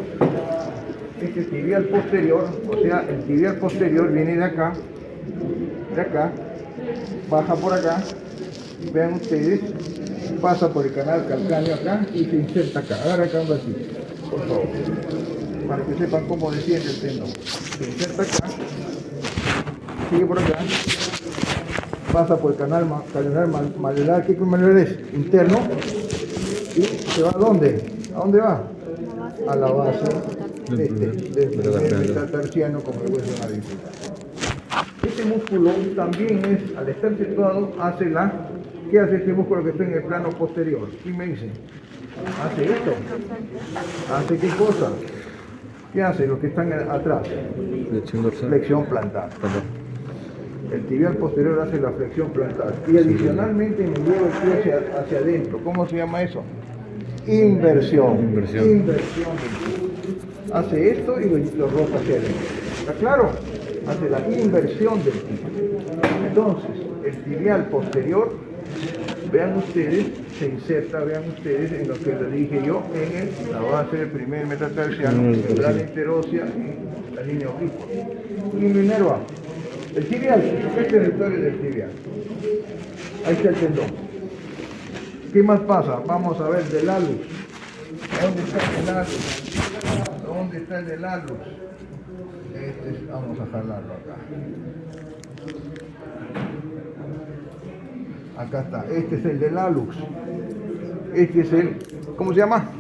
Este tibial posterior, o sea, el tibial posterior viene de acá, baja por acá, vean ustedes, pasa por el canal calcáneo acá y se inserta acá. Agarra acá un ratito, por favor, para que sepan cómo desciende el tendón. Se inserta acá, sigue por acá, pasa por el canal mayolar, ¿qué mayolar es? Interno, y se va ¿a dónde? ¿A dónde va? A la base del metatarsiano como el hueso navicular. Este músculo también es, al estar situado, ¿qué hace este músculo que está en el plano posterior? ¿Quién me dice? Hace esto. ¿Hace qué cosa? ¿Qué hace los que están atrás? Flexión dorsal. Flexión plantar. El tibial posterior hace la flexión plantar. Y adicionalmente me lleva el pie hacia adentro. ¿Cómo se llama eso? Inversión. Inversión del pie. Hace esto y lo rota hacia adentro. ¿Está claro? Hace la inversión del pie. Entonces, el tibial posterior, vean ustedes, se inserta, vean ustedes, en lo que les dije yo, en la base del primer metatarsiano, la interósea y la línea oblicua. Y lo inerva. El tibial, ¿qué territorio del tibial? Ahí está el tendón. ¿Qué más pasa? Vamos a ver del hallux. ¿Dónde está el hallux? ¿Dónde está el hallux? Vamos a jalarlo acá. Acá está. Este es el del hallux. Este es el, ¿cómo se llama?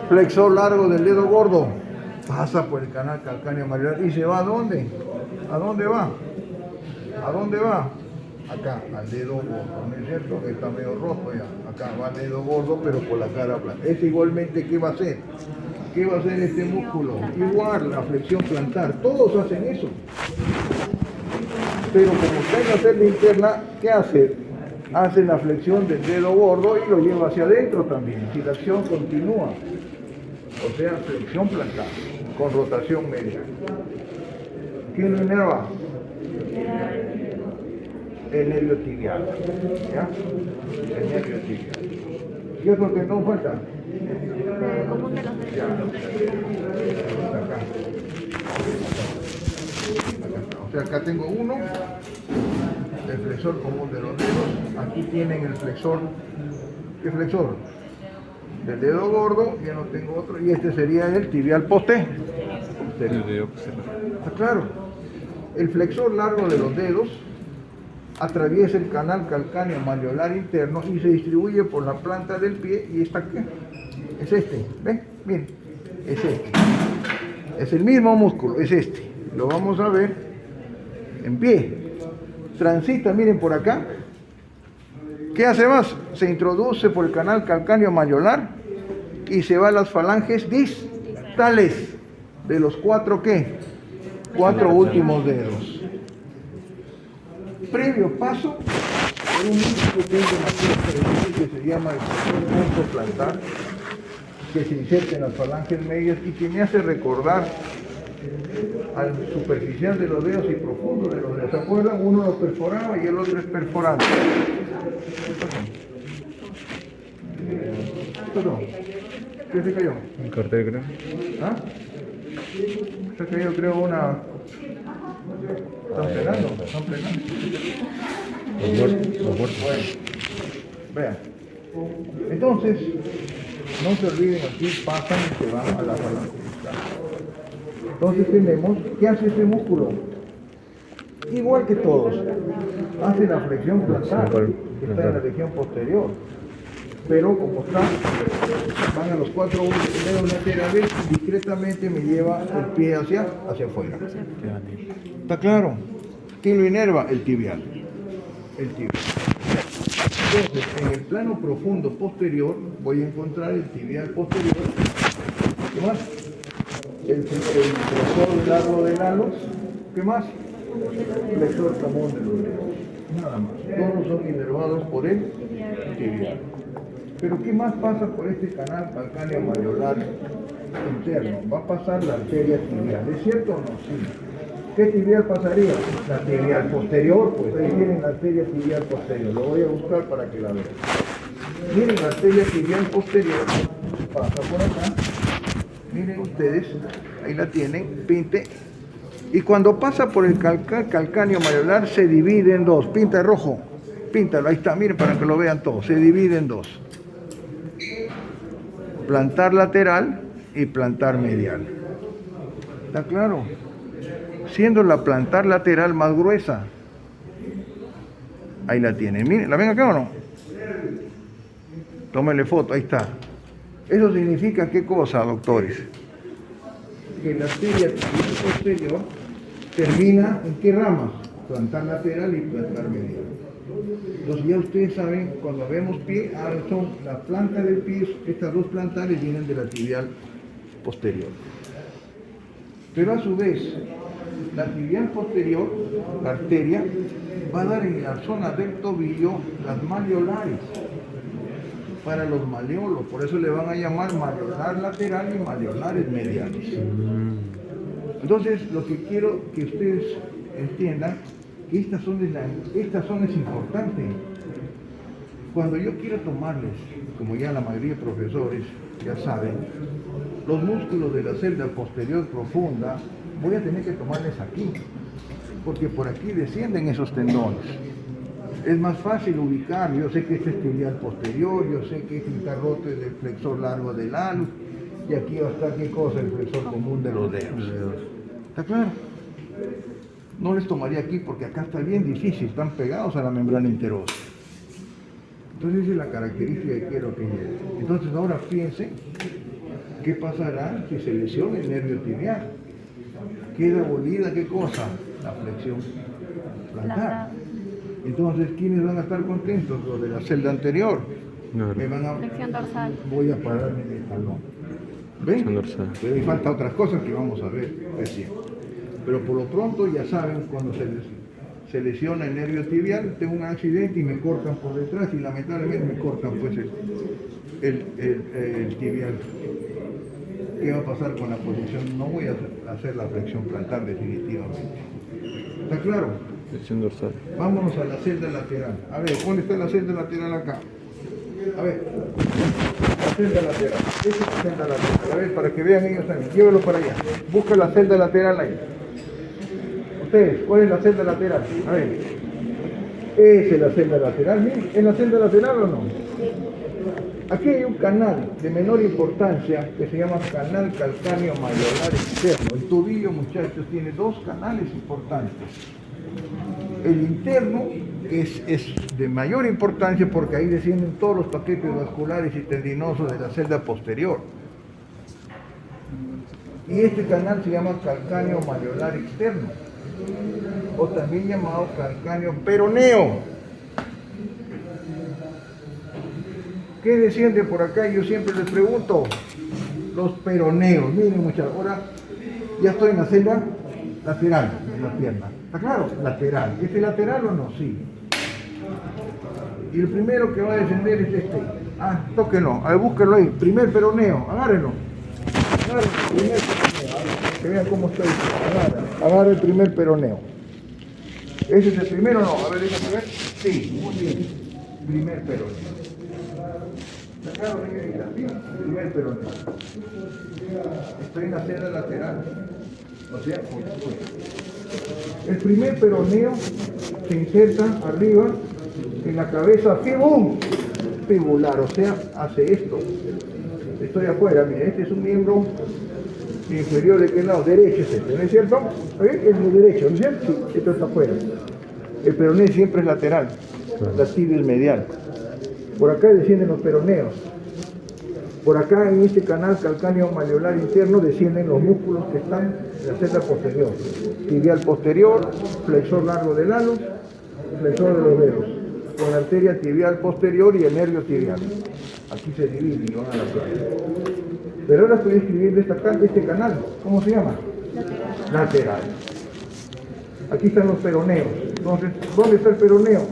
Flexor largo del dedo gordo. Pasa por el canal calcáneo mayolar y se va ¿a dónde? ¿A dónde va? ¿A dónde va? Acá, al dedo gordo, ¿no es cierto? Que está medio rojo ya. Acá va al dedo gordo, pero por la cara plana. Es igualmente, ¿qué va a hacer? ¿Qué va a hacer este músculo? Igual, la flexión plantar. Todos hacen eso. Pero como está en la celda interna, ¿qué hace? Hace la flexión del dedo gordo y lo lleva hacia adentro también. Si la acción continúa. O sea, flexión plantar, con rotación media. ¿Quién lo inerva? El nervio tibial. ¿Ya? El nervio tibial. ¿Qué es lo que no falta? Ya. Acá. O sea, acá tengo uno, el flexor común de los dedos. Aquí tienen el flexor. ¿Qué flexor? Del dedo gordo, ya no tengo otro, y este sería el tibial posterior. ¿Está claro? El flexor largo de los dedos atraviesa el canal calcáneo mayolar interno y se distribuye por la planta del pie y está aquí. Es este, ¿ven? Miren, es este. Es el mismo músculo, es este. Lo vamos a ver en pie. Transita, miren por acá. ¿Qué hace más? Se introduce por el canal calcáneo mayolar y se va a las falanges distales. de los cuatro, ¿qué? Cuatro últimos dedos. Previo paso, por un músculo que es demasiado cerebral que se llama el punto plantar, que se inserta en las falanges medias y que me hace recordar al superficial de los dedos y profundo de los dedos. ¿Se acuerdan? Uno lo perforaba y el otro es perforante. Perdón. ¿Qué se cayó? Un cartel, creo. ¿Ah? Se cayó, creo, una... ¿Están pegando? ¿Están pegando? Los muertos. Bueno, vean. Entonces, no se olviden, aquí pasan y se van a la falange distal. Entonces tenemos, ¿qué hace este músculo? Igual que todos, hace la flexión plantar, que está en la región posterior. Pero como está, van a los cuatro dedos laterales y discretamente me lleva el pie hacia afuera. ¿Está claro? ¿Quién lo inerva? El tibial. El tibial. Entonces, en el plano profundo posterior voy a encontrar el tibial posterior. ¿Qué más? El flexor largo del halo. ¿Qué más? El flexor común de los dedos. Nada más. Todos son inervados por el tibial. Pero ¿qué más pasa por este canal calcáneo malleolar interno? Va a pasar la arteria tibial. ¿Es cierto o no? Sí. ¿Qué tibial pasaría? La tibial posterior, pues ahí tienen la arteria tibial posterior. Lo voy a buscar para que la vean. Miren, la arteria tibial posterior pasa por acá. Miren ustedes, ahí la tienen, pinte. Y cuando pasa por el calcáneo malleolar se divide en dos. Pinta rojo, píntalo, ahí está, miren para que lo vean todos. Se divide en dos. Plantar lateral y plantar medial. ¿Está claro? Siendo la plantar lateral más gruesa. Ahí la tienen. Miren, ¿la ven acá o no? Tómenle foto, ahí está. ¿Eso significa qué cosa, doctores? Que la arteria posterior termina en qué ramas? Plantar lateral y plantar medial. Entonces ya ustedes saben, cuando vemos pie, son la planta del pie, estas dos plantares vienen de la tibial posterior. Pero a su vez, la tibial posterior, la arteria, va a dar en la zona del tobillo las maleolares, para los maleolos, por eso le van a llamar maleolar lateral y maleolares mediales. Entonces, lo que quiero que ustedes entiendan, que esta zona es importante. Cuando yo quiero tomarles, como ya la mayoría de profesores ya saben, los músculos de la celda posterior profunda, voy a tener que tomarles aquí, porque por aquí descienden esos tendones. Es más fácil ubicar, yo sé que este es tibial posterior, yo sé que este está roto es el flexor largo del halo, y aquí va a estar qué cosa, el flexor común de los dedos. ¿Está claro? No les tomaría aquí porque acá está bien difícil, están pegados a la membrana interósea. Entonces esa es la característica que quiero que llegue. Entonces ahora piensen, ¿qué pasará si se lesiona el nervio tibial? Queda abolida, ¿qué cosa? La flexión plantar. Entonces, ¿quiénes van a estar contentos? Los de la celda anterior. Me van a... Flexión dorsal. Voy a pararme en el talón. ¿Ven? Dorsal. Pero hay falta otras cosas que vamos a ver recién. Pero por lo pronto ya saben, cuando se lesiona el nervio tibial, tengo un accidente y me cortan por detrás y lamentablemente me cortan pues el tibial. ¿Qué va a pasar con la posición? No voy a hacer la flexión plantar definitivamente. ¿Está claro? Flexión dorsal. Vámonos a la celda lateral. A ver, ¿dónde está la celda lateral acá? A ver, la celda lateral. Esta es la celda lateral. A ver, para que vean ellos también. Llévelo para allá. Busca la celda lateral ahí. Ustedes, ¿cuál es la celda lateral? A ver. Esa es la celda lateral. Miren, ¿es la celda lateral o no? Aquí hay un canal de menor importancia que se llama canal calcáneo malleolar externo. El tobillo, muchachos, tiene dos canales importantes. El interno es de mayor importancia porque ahí descienden todos los paquetes vasculares y tendinosos de la celda posterior. Y este canal se llama calcáneo malleolar externo, o también llamado calcáneo peroneo. ¿Qué desciende por acá? Yo siempre les pregunto, los peroneos. Miren muchachos, ahora Ya estoy en la celda lateral de la pierna. ¿Está claro? Lateral. ¿Este lateral o no? Sí. Y el primero que va a descender es este. Ah, tóquenlo. A ver, búsquenlo ahí. Primer peroneo. Agárrenlo. Agárrenlo. Primer peroneo. A ver, que vean cómo estoy. Agarra el primer peroneo. ¿Ese es el primero o no? A ver, déjame ver. Sí, muy bien. Primer peroneo. ¿Está claro, señorita? Sí, primer peroneo. Estoy en la celda lateral. O sea, el primer peroneo se inserta arriba en la cabeza fibular, o sea, hace esto. Estoy afuera, mira, este es un miembro inferior. ¿De qué lado? Derecho es este, ¿no es cierto? ¿Es el derecho, no es cierto? Sí, esto está afuera. El peroneo siempre es lateral, la tibia es medial. Por acá descienden los peroneos. Por acá en este canal calcáneo malleolar interno descienden los músculos que están en la celda posterior. Tibial posterior, flexor largo del halo, flexor de los dedos, con la arteria tibial posterior y el nervio tibial. Aquí se divide y van a la celda. Pero ahora estoy escribiendo este canal. ¿Cómo se llama? Lateral. Aquí están los peroneos. Entonces, ¿dónde está el peroneo?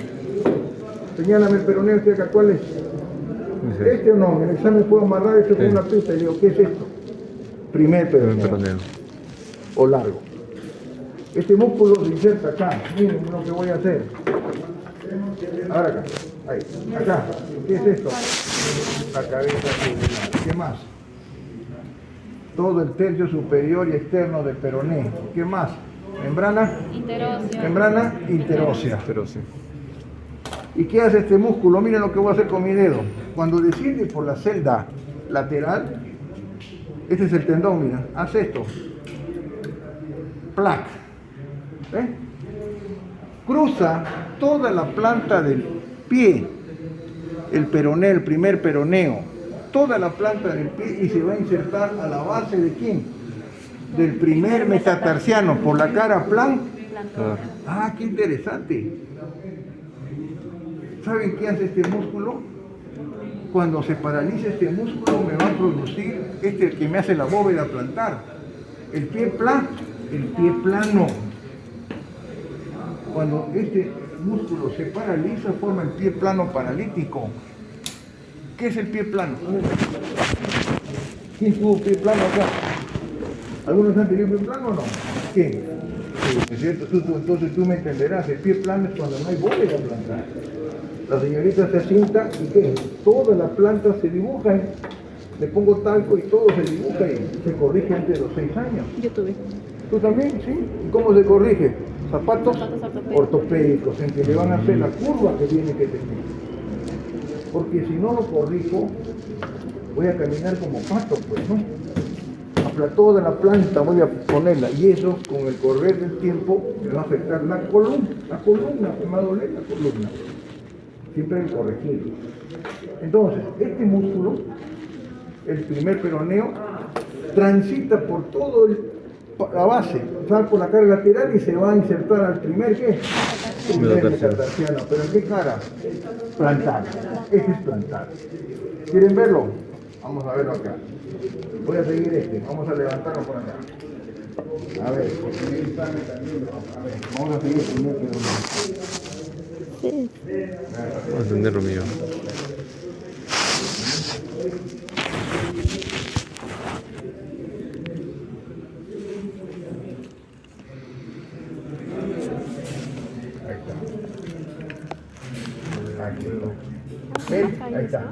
Señálame el peroneo cerca, ¿cuál es? Este o no, en el examen puedo amarrar esto con una pista y digo, ¿qué es esto? Primer peroneo. O largo. Este músculo se inserta acá. Miren lo que voy a hacer. Ahora acá. Ahí. Acá. ¿Qué es esto? La cabeza tubular. ¿Qué más? Todo el tercio superior y externo del peroné. ¿Qué más? Membrana. Interósea. Membrana interósea. Interósea. ¿Y qué hace este músculo? Miren lo que voy a hacer con mi dedo. Cuando desciende por la celda lateral, este es el tendón, mira, hace esto. Plac. ¿Ven? Cruza toda la planta del pie, el peroneo, el primer peroneo, toda la planta del pie y se va a insertar a la base de ¿quién? Del primer metatarsiano, por la cara plan. Ah, qué interesante. ¿Saben qué hace este músculo? Cuando se paraliza este músculo me va a producir el que me hace la bóveda plantar. El pie plano. Cuando este músculo se paraliza forma el pie plano paralítico. ¿Qué es el pie plano? ¿Quién tuvo pie plano acá? ¿Algunos han tenido pie plano o no? ¿Qué? ¿Es cierto? Entonces tú me entenderás, el pie plano es cuando no hay bóveda plantar. La señorita se asienta y ¿qué? Toda la planta se dibuja, le pongo talco y todo se dibuja y se corrige antes de los 6 años. Yo tuve. ¿Tú también? ¿Sí? ¿Y cómo se corrige? Zapatos Zapatos ortopédicos, en que le van a hacer la curva que tiene que tener. Porque si no lo corrijo, voy a caminar como pato, pues, ¿no? Toda la planta voy a ponerla y eso con el correr del tiempo me va a afectar la columna, me va a doler la columna. Siempre hay que corregirlo. Entonces, este músculo, el primer peroneo, transita por todo la base, sale por la cara lateral y se va a insertar al primer ¿qué? Primer metatarsiano. ¿Pero en qué cara? Plantar. Este es plantar. ¿Quieren verlo? Vamos a verlo acá. Voy a seguir vamos a levantarlo por acá. A ver, porque en el examen también a ver, vamos a seguir el primer peroneo. Sí. Vamos a entenderlo mío. Ahí está.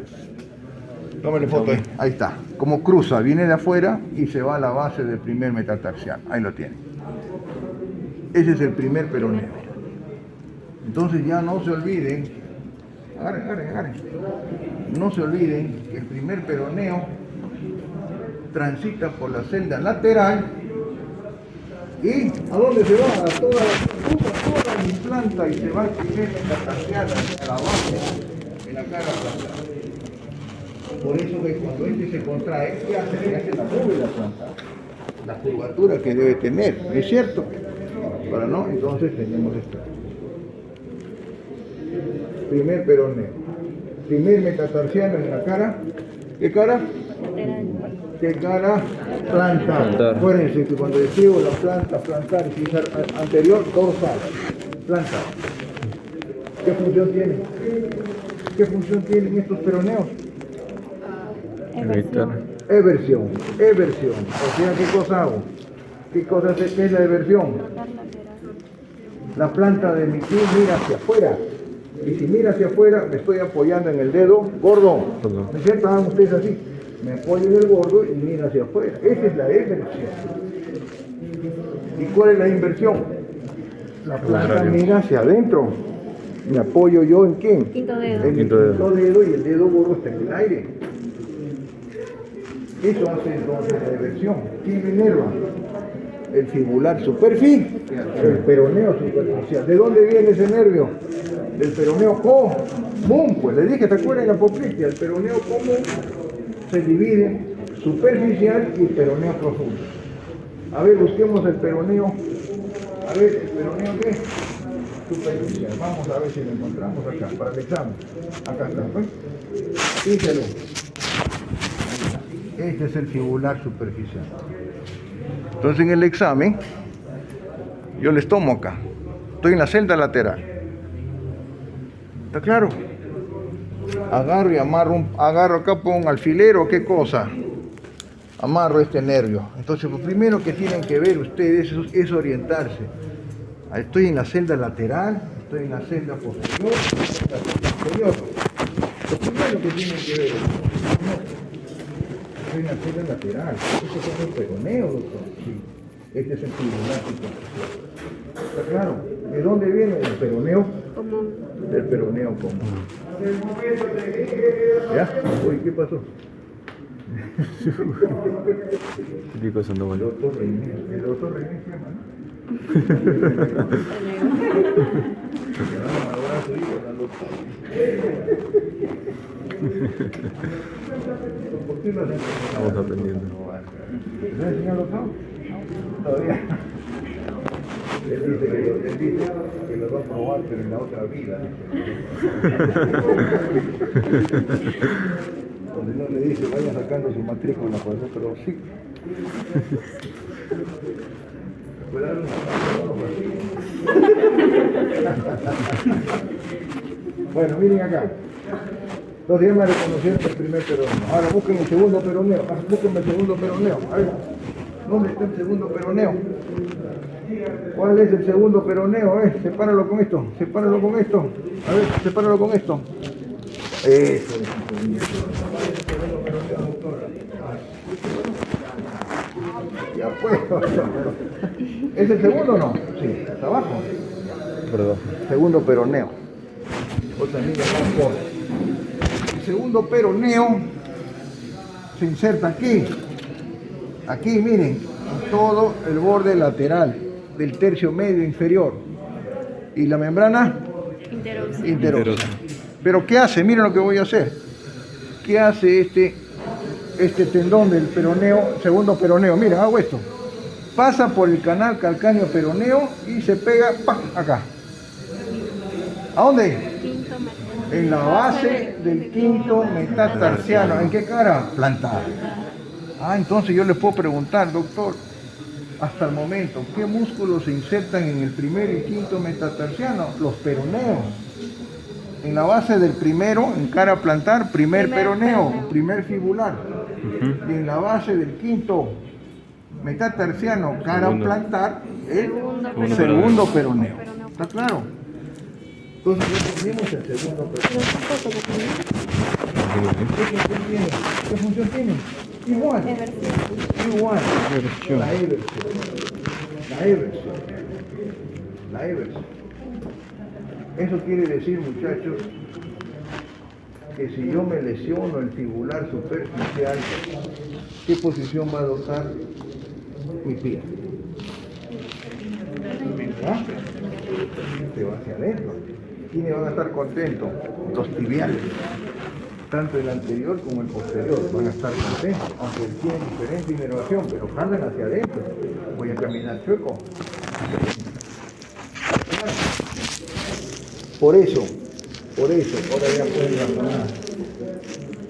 Tómale foto ahí. Ahí está. Como cruza, viene de afuera y se va a la base del primer metatarsiano. Ahí lo tiene. Ese es el primer peroneo. Entonces ya no se olviden, agarren. No se olviden que el primer peroneo transita por la celda lateral y ¿a dónde se va? A toda mi planta y se va al primer metatarsiano a la base de la cara plantar. Por eso que cuando este se contrae, ¿qué hace? Le hace la bóveda plantar, la curvatura que debe tener, ¿no es cierto? Para no, entonces tenemos esto. Primer peroneo, primer metatarsiano en la cara. ¿Qué cara? Lateral. ¿Qué cara? Plantar. Plantar. Acuérdense que cuando escribo la planta, plantar, utilizar anterior, dorsal. Plantar. ¿Qué función tiene? ¿Qué función tienen estos peroneos? Evitar. Eversión. Eversión. O sea, ¿qué cosa hago? ¿Qué cosa es la eversión? La planta de mi pie mira hacia afuera. Y si mira hacia afuera, me estoy apoyando en el dedo gordo. ¿No es cierto? Hagan ustedes así. Me apoyo en el gordo y mira hacia afuera. Esa es la eversión. ¿Y cuál es la inversión? La planta Contrario. mira hacia adentro. ¿Me apoyo yo en quién? Quinto dedo. En el Quinto dedo. quinto dedo y el dedo gordo está en el aire. Eso hace entonces la eversión. ¿Quién me inerva? El fibular superficial, el peroneo superficial. ¿De dónde viene ese nervio? Del peroneo común. Pues le dije, ¿te acuerdas en la apoplejía? El peroneo común se divide superficial y peroneo profundo. A ver, busquemos el peroneo. A ver, ¿el peroneo qué? Superficial. Vamos a ver si lo encontramos acá, para el examen. Acá está, pues. Fíjelo. Este es el fibular superficial. Entonces en el examen, yo les tomo acá. Estoy en la celda lateral. ¿Está claro? Agarro y amarro, agarro acá, pongo un alfilero, ¿qué cosa? Amarro este nervio. Entonces lo primero que tienen que ver ustedes es orientarse. Estoy en la celda lateral, estoy en la celda posterior, la celda inferior. Lo primero que tienen que ver estoy en la celda lateral. Este es el peroneo, doctor. Sí. Este es el fibular superficial. ¿Está claro? ¿De dónde viene el peroneo? Común. Del peroneo común. ¿Ya? Uy, ¿qué pasó? ¿Qué cosa no El vale? doctor René. El doctor René se llama, ¿no? Que van a valorar a su hijo, al doctor. ¿Por qué lo hacen? Estamos aprendiendo. ¿Le ha enseñado doctor? Todavía. Él dice que lo va a probar, pero en la otra vida. Donde no le dice, vaya sacando su matrícula, pues, pero sí. Cuidado, bueno, miren acá. Entonces ya me reconocieron el primer peroneo. Ahora busquen el segundo peroneo. Busquen el segundo peroneo. A ver, ¿dónde está el segundo peroneo? ¿Cuál es el segundo peroneo? Sepáralo con esto. Sepáralo con esto. A ver, sepáralo con esto. Eso es el segundo peroneo, doctora. Ya pues. ¿Es el segundo o no? Sí, está abajo. Perdón. Segundo peroneo. Otra amiga más por. El segundo peroneo se inserta aquí. Aquí, miren, en todo el borde lateral del tercio medio inferior. ¿Y la membrana? Interósea. Interósea. Pero ¿qué hace? Miren lo que voy a hacer. ¿Qué hace este tendón del peroneo, segundo peroneo? Mira, hago esto. Pasa por el canal calcáneo peroneo y se pega ¡pam! Acá. ¿A dónde? Quinto metatarsiano. En la base del quinto metatarsiano. ¿En qué cara? Plantar. Ah, entonces yo le puedo preguntar, doctor, hasta el momento, ¿qué músculos se insertan en el primer y quinto metatarsiano? Los peroneos. En la base del primero, en cara plantar, primer peroneo, primer fibular. Y en la base del quinto metatarsiano, cara Segundo. plantar, el Segundo segundo peroneo. peroneo. ¿Está claro? Entonces ya tenemos el segundo peroneo. ¿Qué función tiene? Igual. Igual. Eversión. La eversión. La eversión. La eversión. Eso quiere decir, muchachos, que si yo me lesiono el fibular superficial, ¿qué posición va a adoptar mi pie? ¿Ah? Se va hacia adentro. ¿Quiénes van a estar contentos? Los tibiales. Tanto el anterior como el posterior van a estar contentos, aunque tienen diferente inervación, pero jalan hacia adentro. Voy a caminar chueco. Por eso, ahora ya pueden razonar.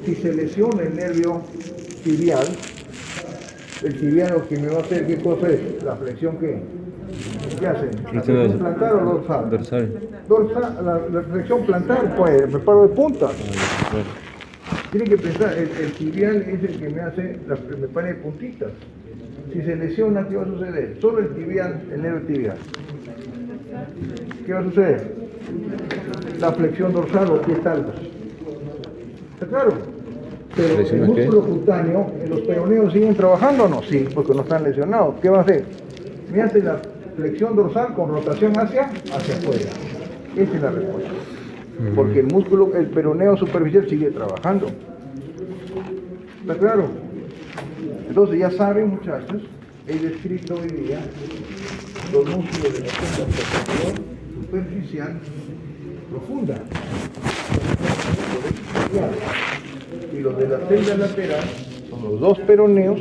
Si se lesiona el nervio tibial, El tibial que me va a hacer, ¿qué cosa es? ¿La flexión qué? ¿Qué hace? ¿La Flexión flexión plantar o dorsal? Dorsal. Dorsal, la flexión plantar, pues, me paro de punta. Claro. Tienen que pensar, el tibial es el que me hace, me pone de puntitas. Si se lesiona, ¿qué va a suceder? Solo el tibial, el nervio tibial. ¿Qué va a suceder? La flexión dorsal o pies talvos. ¿Está claro? Pero el ¿Lesiones qué? músculo cutáneo, ¿los peroneos siguen trabajando o no? Sí, porque no están lesionados. ¿Qué va a hacer? Me hace la flexión dorsal con rotación hacia afuera. Esa es la respuesta. Porque el músculo, el peroneo superficial sigue trabajando. ¿Está claro? Entonces ya saben, muchachos, he descrito hoy día los músculos de la celda posterior, superficial, profunda. Y los de la celda lateral son los dos peroneos,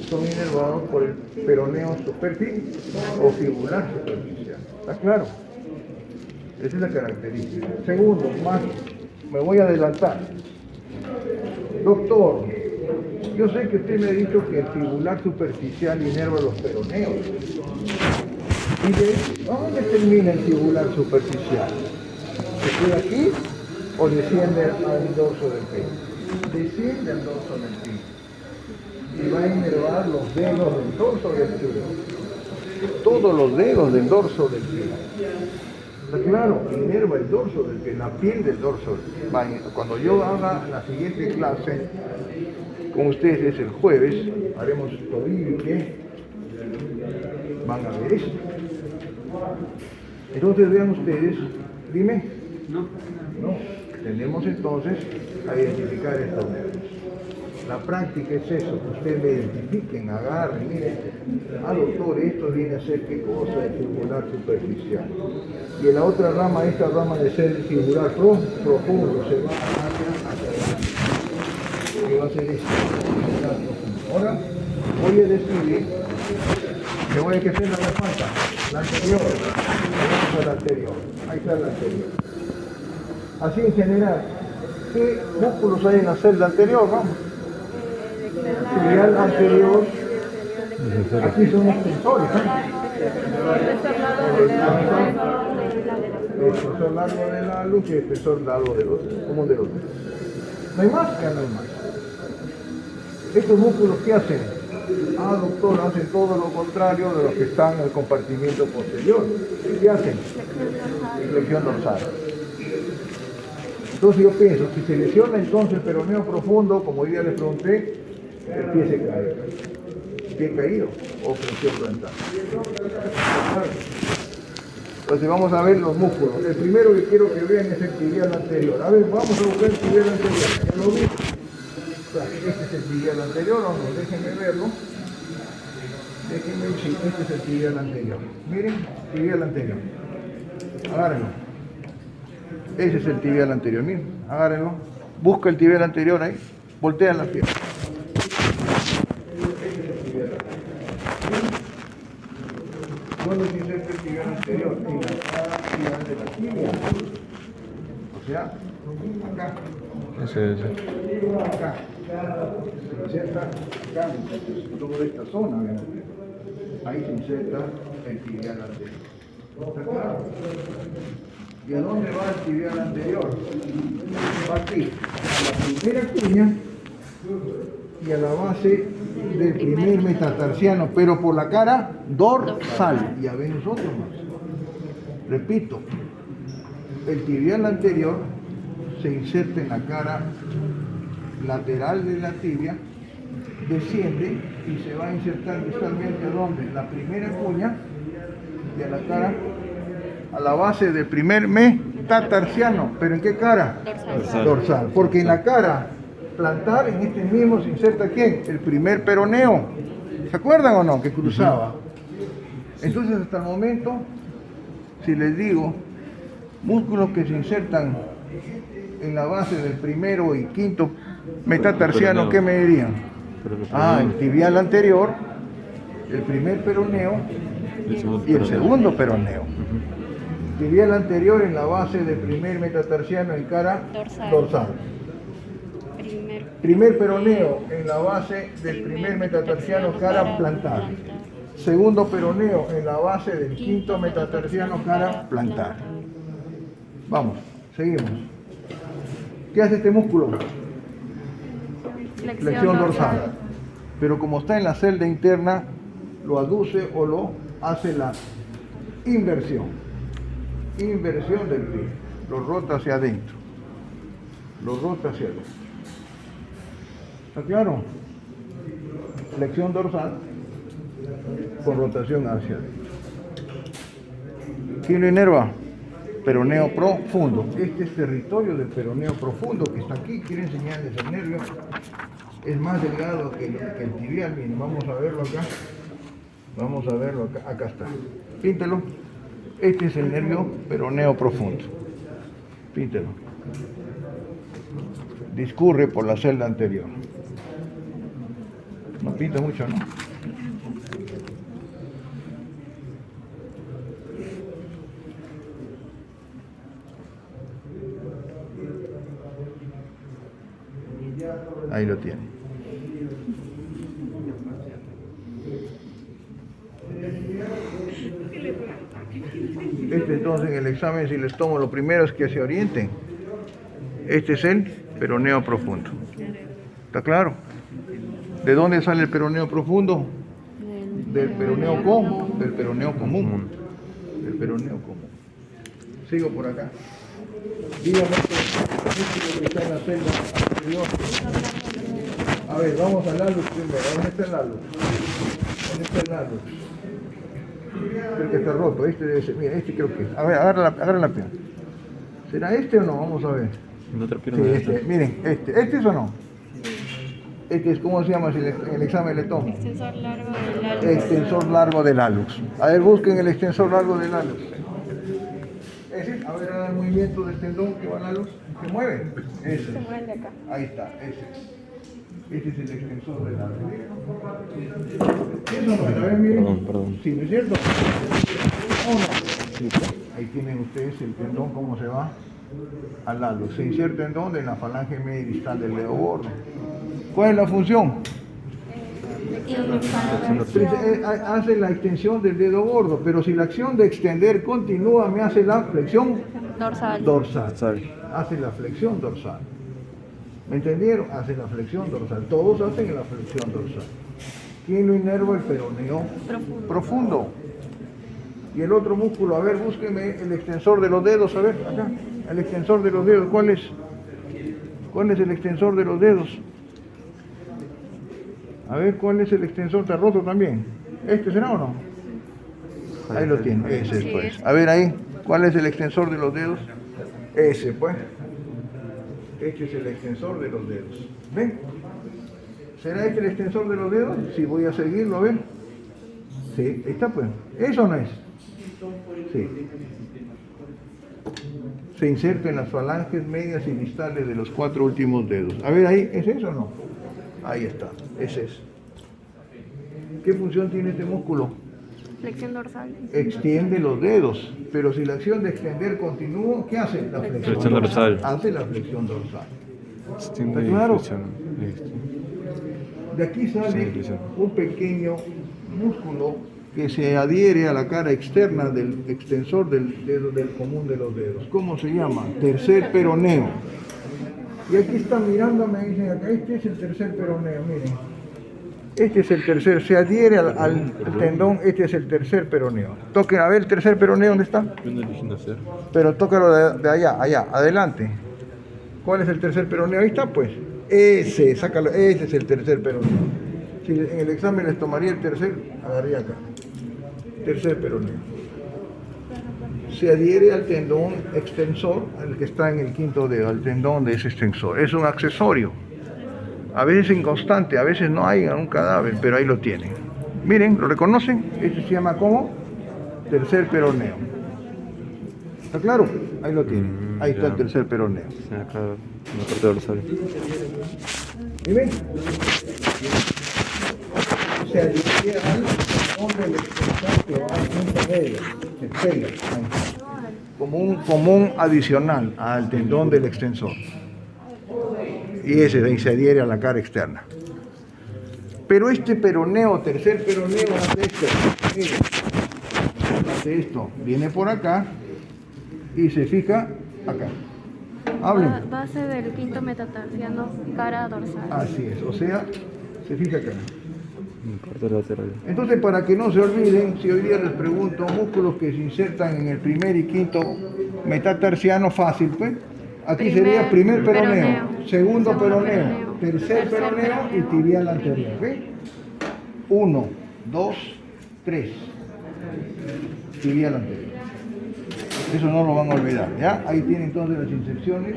son inervados por el peroneo superficial o fibular superficial. ¿Está claro? Esa es la característica. Segundo, más, me voy a adelantar. Doctor, yo sé que usted me ha dicho que el fibular superficial inerva los peroneos. ¿Y de dónde termina el fibular superficial? ¿Se queda aquí o desciende al dorso del pie? Desciende al dorso del pie. Y va a inervar los dedos del dorso del pie. Todos los dedos del dorso del pie. ¿Está claro? Inerva el dorso del pie, la piel del dorso. Cuando yo haga la siguiente clase con ustedes es el jueves, haremos tobillo y pie, van a ver esto. Entonces vean ustedes, dime. No. Tenemos entonces a identificar estos nervios. La práctica es eso, que ustedes me identifiquen, agarren, miren, doctor, esto viene a ser qué cosa, el fibular superficial. Y en la otra rama, esta rama de ser el fibular profundo, se va hacia adelante. ¿Qué va a ser esto? Ahora voy a describir, que voy a que hacer la falta, la anterior, vamos a la anterior, ahí está la anterior. Así en general, ¿qué músculos hay en la celda anterior? Vamos. Tibial anterior, aquí son extensores, el extensor largo de la luz y el extensor largo de los común de los dedos. No hay más, no hay más. Estos músculos, ¿qué hacen? Doctor, hacen todo lo contrario de los que están en el compartimiento posterior. ¿Qué hacen? Flexión dorsal. Entonces yo pienso, si se lesiona entonces el peroneo profundo, como hoy día les pregunté, el pie se cae. Pie caído o flexión plantar. Entonces vamos a ver los músculos. El primero que quiero que vean es el tibial anterior. A ver, vamos a buscar el tibial anterior. ¿Ya lo vi? Este es el tibial anterior, o no, déjenme verlo. Déjenme ver si este es el tibial anterior. Miren, tibial anterior. Agárrenlo. Ese es el tibial anterior, miren, agárrenlo. Busca el tibial anterior ahí, voltean las piernas. ¿Dónde se inserta el tibial anterior? En la cara tibial de la tibia. O sea, acá. Ese. Acá. Se inserta acá, toda esta zona, ¿verdad? Ahí se inserta el tibial anterior. ¿Está claro? ¿Y a dónde va el tibial anterior? Va aquí, a la primera cuña y a la base del primer metatarsiano, pero por la cara dorsal. Ya ven nosotros más. Repito, el tibial anterior se inserta en la cara lateral de la tibia, desciende y se va a insertar distalmente a dónde? En la primera cuña y a la cara, a la base del primer metatarsiano. ¿Pero en qué cara? Dorsal. Porque en la cara plantar, en este mismo se inserta ¿quién? El primer peroneo. ¿Se acuerdan o no? Que cruzaba. Entonces hasta el momento, si les digo, músculos que se insertan en la base del primero y quinto metatarsiano, ¿qué me dirían? El tibial anterior, el primer peroneo y el segundo peroneo. Tibial anterior en la base del primer metatarsiano en cara dorsal. Primer peroneo en la base del primer metatarsiano cara plantar. Segundo peroneo en la base del quinto metatarsiano cara plantar. Vamos, seguimos. ¿Qué hace este músculo? Flexión dorsal. Pero como está en la celda interna, lo aduce o lo hace la inversión. Inversión del pie. Lo rota hacia adentro. Lo rota hacia adentro. ¿Está claro? Flexión dorsal con rotación hacia adentro. ¿Quién lo inerva? Peroneo profundo. Este es territorio del peroneo profundo que está aquí. Quiero enseñarles el nervio. Es más delgado que el tibial. Miren, vamos a verlo acá. Vamos a verlo acá. Acá está. Píntelo. Este es el nervio peroneo profundo. Píntelo. Discurre por la celda anterior. No pinta mucho, ¿no? Ahí lo tiene. Entonces en el examen, si les tomo, lo primero es que se orienten. Este es el peroneo profundo. ¿Está claro? ¿De dónde sale el peroneo profundo? Del peroneo común. Del peroneo común. Del peroneo común. Sigo por acá. Dígame que está en la celda anterior. A ver, vamos al hallux primero. ¿Dónde está el hallux? ¿Dónde está el hallux? Creo que está roto. Este debe ser. Mira, este creo que es. A ver, agarra la pierna. ¿Será este o no? Vamos a ver. ¿En otra pierna? Sí, este. Miren, ¿este es o no? Este es, ¿cómo se llama si en el examen le tomo? Extensor largo del hallux. Extensor largo del hallux. A ver, busquen el extensor largo del hallux. Ese, a ver, ahora el movimiento del tendón que va al hallux. ¿Se mueve? Ese. Se mueve de acá. Ahí está, ese. Este es el extensor del hallux. ¿Eso no? A ver, miren. Perdón. Sí, ¿no es cierto? ¿O no? Ahí tienen ustedes el tendón, cómo se va al hallux. Se inserta en dónde? En la falange media y distal del dedo gordo. ¿Cuál es la función? Hace la extensión del dedo gordo, pero si la acción de extender continúa, me hace la flexión dorsal. Hace la flexión dorsal. ¿Me entendieron? Hace la flexión dorsal. Todos hacen la flexión dorsal. ¿Quién lo inerva? El peroneo profundo. Y el otro músculo, a ver, búsqueme el extensor de los dedos, a ver, acá. El extensor de los dedos, ¿cuál es? ¿Cuál es el extensor de los dedos? A ver, ¿cuál es el extensor? ¿Está roto también? ¿Este será o no? Ahí lo tiene, ese es, pues. A ver ahí, ¿cuál es el extensor de los dedos? Ese, pues. Este es el extensor de los dedos. ¿Ven? ¿Será este el extensor de los dedos? Sí, voy a seguirlo, a ver. Sí, está pues. ¿Eso no es? Sí. Se inserta en las falanges medias y distales de los 4 últimos dedos. A ver ahí, ¿es eso o no? Ahí está, ese es. ¿Qué función tiene este músculo? Flexión dorsal. Extiende los dedos, pero si la acción de extender continúa, ¿qué hace? La flexión dorsal. Hace la flexión dorsal. Extiende ¿Está claro? y flexiona. Listo. De aquí sale Sí, flexiona. un pequeño músculo que se adhiere a la cara externa del extensor del dedo del común de los dedos. ¿Cómo se llama? Tercer peroneo. Y aquí están mirando, me dicen acá, este es el tercer peroneo, miren. Este es el tercer, se adhiere al tendón, este es el tercer peroneo. Toquen, a ver el tercer peroneo, ¿dónde está? Yo no eligiendo hacer. Pero tócalo de allá, adelante. ¿Cuál es el tercer peroneo? Ahí está, pues. Ese, sácalo, ese es el tercer peroneo. Si en el examen les tomaría el tercer, agarraría acá. Tercer peroneo. Se adhiere al tendón extensor, al que está en el quinto dedo, al tendón de ese extensor. Es un accesorio. A veces inconstante, a veces no hay en un cadáver, pero ahí lo tienen. Miren, ¿lo reconocen? Este se llama ¿cómo? Tercer peroneo. ¿Está claro? Ahí lo tienen. Ahí está el tercer peroneo. Acá, en la parte dorsal. ¿Y ven? Se adhiere al tendón del extensor que va al quinto dedo. Se pega. Ahí está. Como un común adicional al tendón del extensor. y ese se adhiere a la cara externa. Pero este peroneo, tercer peroneo, hace esto. Miren, hace esto. Viene por acá y se fija acá. Hablen. Base del quinto metatarsiano, cara dorsal. Así es, o sea, se fija acá. Parte lateral. Entonces, para que no se olviden, si hoy día les pregunto músculos que se insertan en el primer y quinto metatarsiano, fácil, pues. Aquí sería primer peroneo, segundo peroneo, tercer peroneo y tibial anterior. ¿Ve? 1, 2, 3. Tibial anterior. Eso no lo van a olvidar, ¿ya? Ahí tienen entonces las inserciones.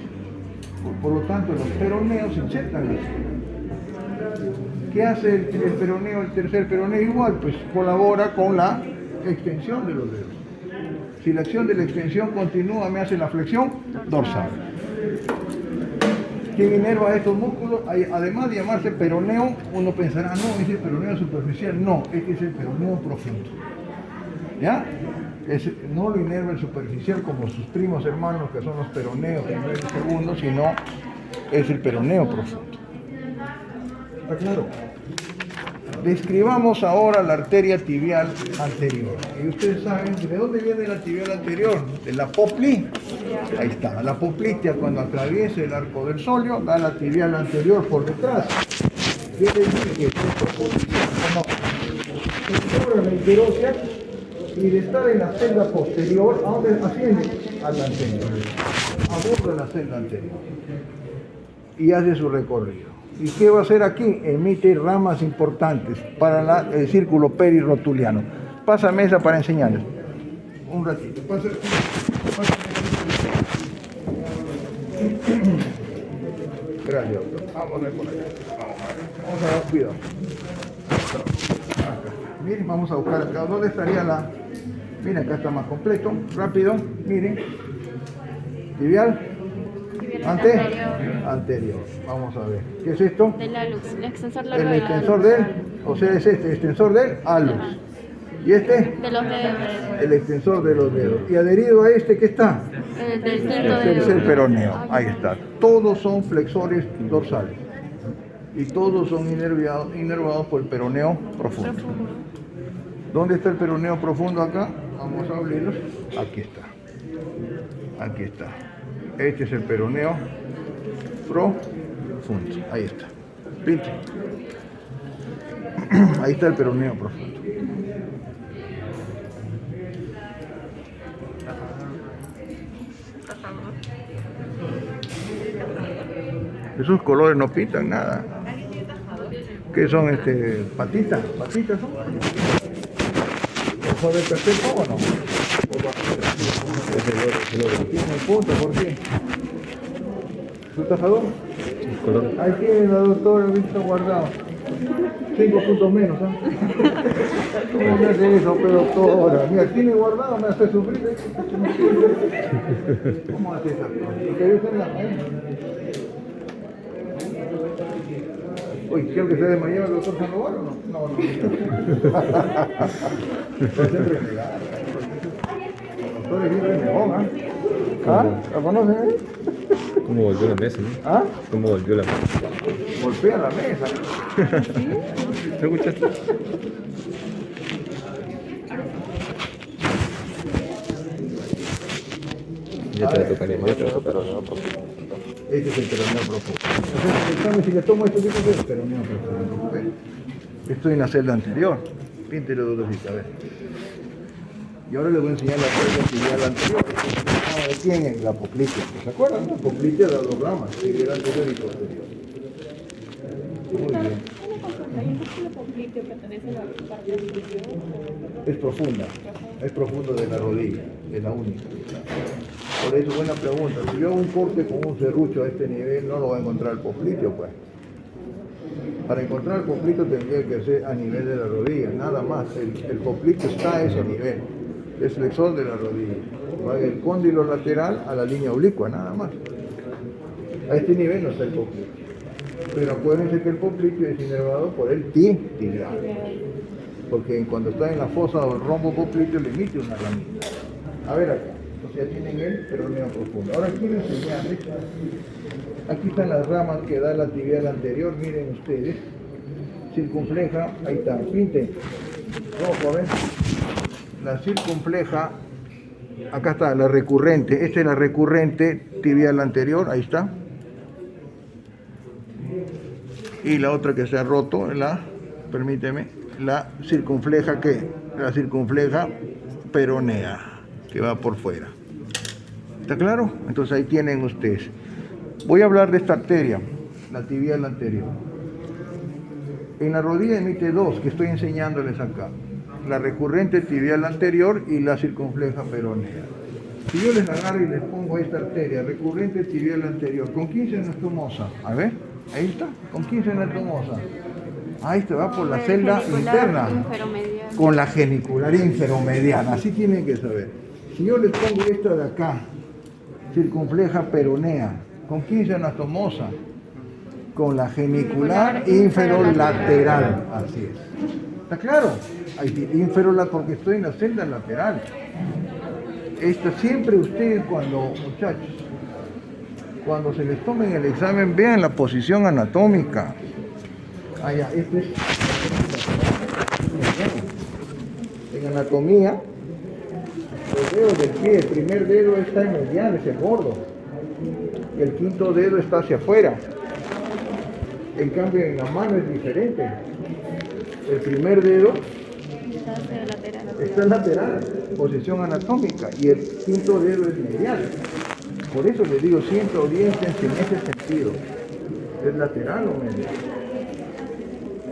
Por lo tanto, los peroneos se insertan así. ¿Qué hace el peroneo, el tercer peroneo? Igual, pues colabora con la extensión de los dedos. Si la acción de la extensión continúa, me hace la flexión dorsal. ¿Quién inerva estos músculos? Además de llamarse peroneo, uno pensará, no, es el peroneo superficial. No, este es el peroneo profundo. ¿Ya? No lo inerva el superficial como sus primos hermanos, que son los peroneos primero y segundo, sino es el peroneo profundo. ¿Está claro? Describamos ahora la arteria tibial anterior. Y ustedes saben, ¿de dónde viene la tibial anterior? De la poplí. Ahí está. La poplitea, cuando atraviesa el arco del sóleo, da la tibial anterior por detrás. Quiere decir que no. La interósea, y de estar en la celda posterior, ¿a dónde asciende? A la anterior. Aborda la celda anterior. Y hace su recorrido. ¿Y qué va a hacer aquí? Emite ramas importantes para el círculo perirrotuliano. Pásame esa para enseñarles. Un ratito. Pásame. Gracias, doctor. Vamos a ver por allá. Vamos a dar cuidado. Acá. Miren, vamos a buscar acá. ¿Dónde estaría la...? Miren, acá está más completo. Rápido. Miren. Tibial. Anterior. Vamos a ver. ¿Qué es esto? Del alux, el extensor largo El extensor del, o sea, es este, extensor del alus. ¿Y este? de los dedos. El extensor de los dedos. Y adherido a este, ¿qué está? Del quinto El dedo. tercer peroneo. Ahí está. Todos son flexores dorsales. Y todos son inervados por el peroneo profundo. ¿Dónde está el peroneo profundo acá? Vamos a abrirlos. Aquí está. Aquí está. Este es el peroneo profundo. Ahí está. Pinte. Ahí está el peroneo profundo. Esos colores no pintan nada. ¿Qué son patitas? ¿Patitas son? ¿Son del tercer o no? ¿Tiene punto? ¿Por qué? ¿Su tajador? Ahí tiene la doctora Víctor guardado. 5 puntos menos, ¿ah? ¿Cómo me hace eso, pero doctora? Mira, tiene guardado, me hace sufrir. ¿Cómo hace esa cosa? Porque yo soy la maestra. Uy, ¿quiero que se desmayaba el doctor Sandoval o no? No, no. Es renegado. El doctor es bien renegón, ¿ah? ¿Ah? ¿Lo conocen, eh? ¿Cómo volvió la mesa, no? ¿Ah? ¿Cómo volvió la mesa? Golpea la mesa. ¿Te escuchaste? Ya te va a tocar, ya te va a tocar. Este es el peroneo profundo. Entonces, si le tomo esto, ¿qué es el peroneo profundo? ¿Ves? Estoy en la celda anterior. Píntelo dos veces, a ver. Y ahora les voy a enseñar la celda tibial anterior. ¿De quién es? La poplitea. ¿Se acuerdan? La poplitea de las dos ramas, tibial anterior y posterior. Muy bien. Es profunda. Es profundo de la rodilla, es la única. Por eso, buena pregunta. Si yo hago un corte con un serrucho a este nivel, no lo voy a encontrar el popliteo, pues. Para encontrar el popliteo tendría que ser a nivel de la rodilla, nada más. El popliteo está a ese nivel. Es flexor de la rodilla. Va del cóndilo lateral a la línea oblicua, nada más. A este nivel no está el popliteo. Pero acuérdense que el popliteo es inervado por el tibial. Porque cuando está en la fosa o el rombo popliteo le emite una ramita. A ver acá. O sea, tienen el peroneo profundo. Ahora quiero enseñarles Aquí están las ramas que da la tibial anterior, miren ustedes. Circunfleja, ahí está, pinte. Rojo, ¿ven? La circunfleja, acá está la recurrente. Esta es la recurrente tibial anterior, ahí está. Y la otra que se ha roto, permíteme, la circunfleja, ¿qué? La circunfleja peronea, que va por fuera. ¿Está claro? Entonces ahí tienen ustedes. Voy a hablar de esta arteria, la tibial anterior. En la rodilla emite dos, que estoy enseñándoles acá. La recurrente tibial anterior y la circunfleja peronea. Si yo les agarro y les pongo esta arteria, recurrente tibial anterior, con 15 anastomosa, a ver, ahí está, con 15 anastomosa. Ahí te va por la celda interna, con la genicular inferomediana, así tienen que saber. Si yo les pongo esta de acá, circunfleja peronea, con 15 anastomosa, con la genicular inferolateral, así es. ¿Está claro? Inferolateral porque estoy en la celda lateral. Esto siempre ustedes muchachos, cuando se les tomen el examen, vean la posición anatómica. Allá, este es en anatomía, los dedos del pie, el primer dedo está en medial, es el gordo, y el quinto dedo está hacia afuera. En cambio en la mano es diferente. El primer dedo está lateral, posición anatómica, y el quinto dedo es medial. Por eso les digo, siempre oriéntense en ese sentido. ¿Es lateral o medial?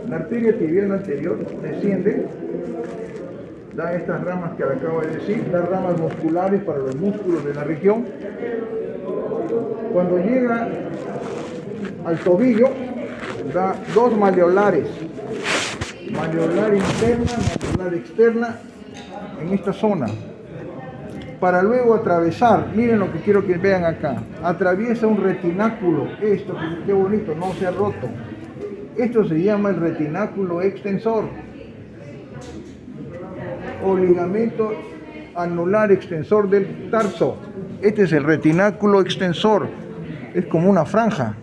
La arteria tibial anterior desciende, da estas ramas que le acabo de decir, da ramas musculares para los músculos de la región. Cuando llega al tobillo, da dos maleolares, maleolar interna, maleolar externa, en esta zona, para luego atravesar, miren lo que quiero que vean acá, atraviesa un retináculo, esto, qué bonito, no se ha roto, esto se llama el retináculo extensor, o ligamento anular extensor del tarso. Este es el retináculo extensor, es como una franja.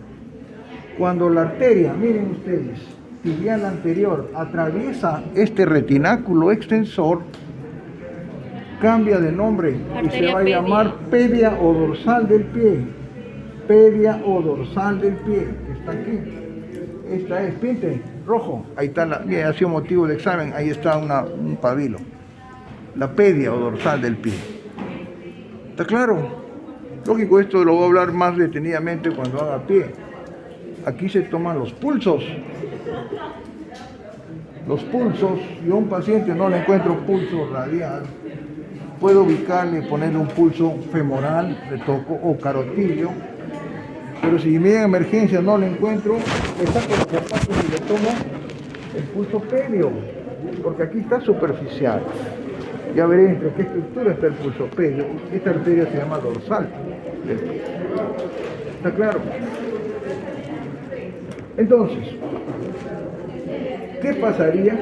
Cuando la arteria, miren ustedes, tibial anterior atraviesa este retináculo extensor, cambia de nombre y se va a llamar pedia o dorsal del pie. Pedia o dorsal del pie, que está aquí. Esta es, pinte, rojo. Ahí está, bien, ha sido motivo de examen, ahí está un pabilo. La pedia o dorsal del pie. ¿Está claro? Lógico, esto lo voy a hablar más detenidamente cuando haga pie. Aquí se toman los pulsos. Los pulsos, yo a un paciente no le encuentro pulso radial, puedo ubicarle, ponerle un pulso femoral, le toco, o carotilio, pero si me llega emergencia no le encuentro, le saco los zapatos y le tomo el pulso pedio, porque aquí está superficial. Ya veré entre qué estructura está el pulso pedio. Esta arteria se llama dorsal. ¿Está claro? Entonces, ¿qué pasaría?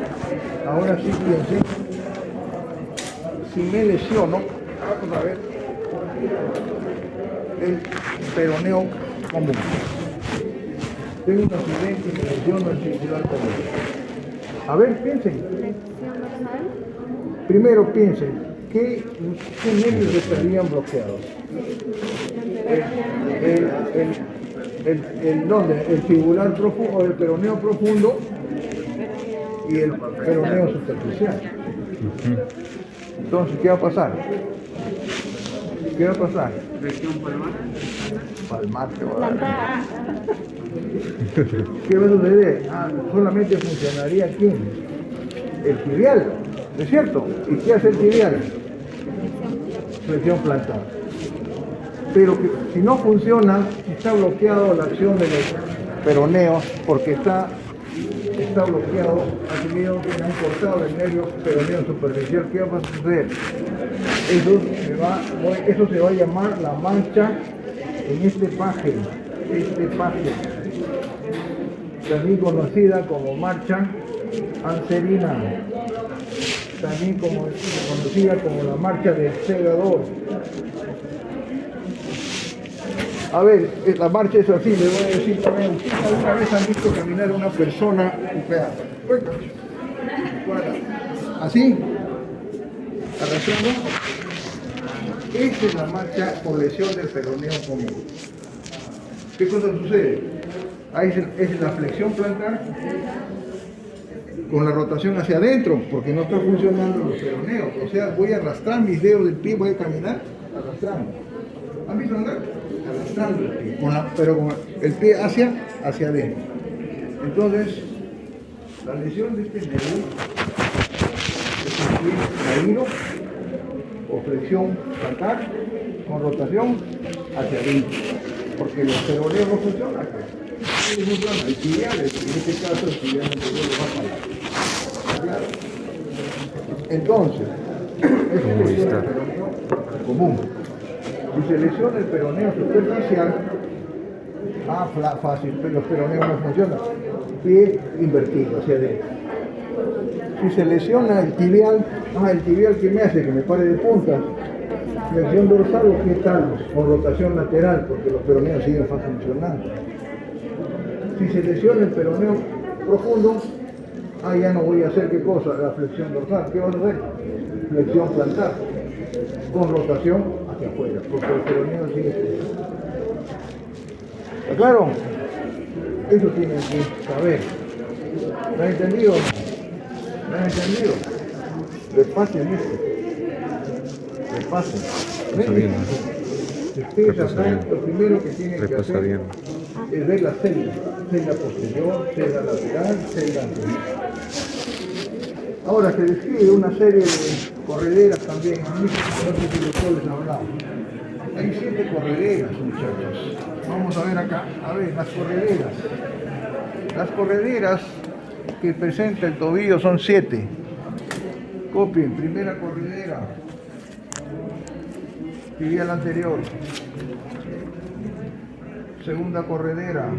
Ahora sí piensen, si me lesiono, vamos a ver, el peroneo común. Tengo un accidente y me lesiono el circular común. A ver, piensen. Primero piensen, ¿qué nervios estarían bloqueados? El fibular profundo, el peroneo profundo y el peroneo superficial. Entonces, ¿qué va a pasar? ¿Qué va a pasar? Región palmar. Palmar te va a dar. ¿Qué va a suceder? Solamente funcionaría aquí, el tibial, ¿no es cierto? ¿Y qué hace el tibial? Flexión plantar. Pero que, si no funciona, está bloqueado la acción de los peroneos, porque está bloqueado, asumido que me han cortado el nervio peroneo superficial. ¿Qué va a suceder? Eso se va a llamar la mancha en este paje, también conocida como marcha anserina, también conocida como la marcha del segador. A ver, la marcha es así, le voy a decir también. ¿Ustedes alguna vez han visto caminar a una persona? Vea, por acá. ¿Así? Arrastrando. Esa es la marcha por lesión del peroneo común. ¿Qué cosa sucede? Ahí es la flexión plantar con la rotación hacia adentro, porque no está funcionando los peroneos. O sea, voy a arrastrar mis dedos del pie, voy a caminar arrastrando. ¿Han visto andar? Arrastrando el pie, pero con el pie hacia adentro. Entonces, la lesión de este nervio es un pie caído o flexión plantar con rotación hacia adentro, porque los peroneos no funcionan. No funcionan, el tibial, en este caso el tibial anterior lo va a parar. ¿Claro? Entonces, es una lesión del peroneo común. Si se lesiona el peroneo superficial, fácil, pero los peroneos no funcionan. Pie invertido hacia adentro. Si se lesiona el tibial que me hace que me pare de puntas, flexión dorsal o pie talus, con rotación lateral, porque los peroneos siguen funcionando. Si se lesiona el peroneo profundo, ya no voy a hacer qué cosa, la flexión dorsal. ¿Qué vas a hacer? Flexión plantar, con rotación hacia afuera, porque el peroneo sigue funcionando. ¿Está claro? Eso tienen que saber. ¿Lo han entendido? ¿Lo han entendido? Repasen esto. Repasen. Repasa bien. Ustedes Repasa acá, bien. lo primero que tienen que Repasa hacer bien. es ver la celda. Celda posterior, celda lateral, celda anterior. Ahora se describe una serie de correderas también. A mí, no sé si los les hablaba. Hay 7 correderas, muchachos. Vamos a ver acá. A ver, las correderas. Las correderas que presenta el tobillo son 7. Copien, primera corredera. Tibial anterior. Segunda corredera.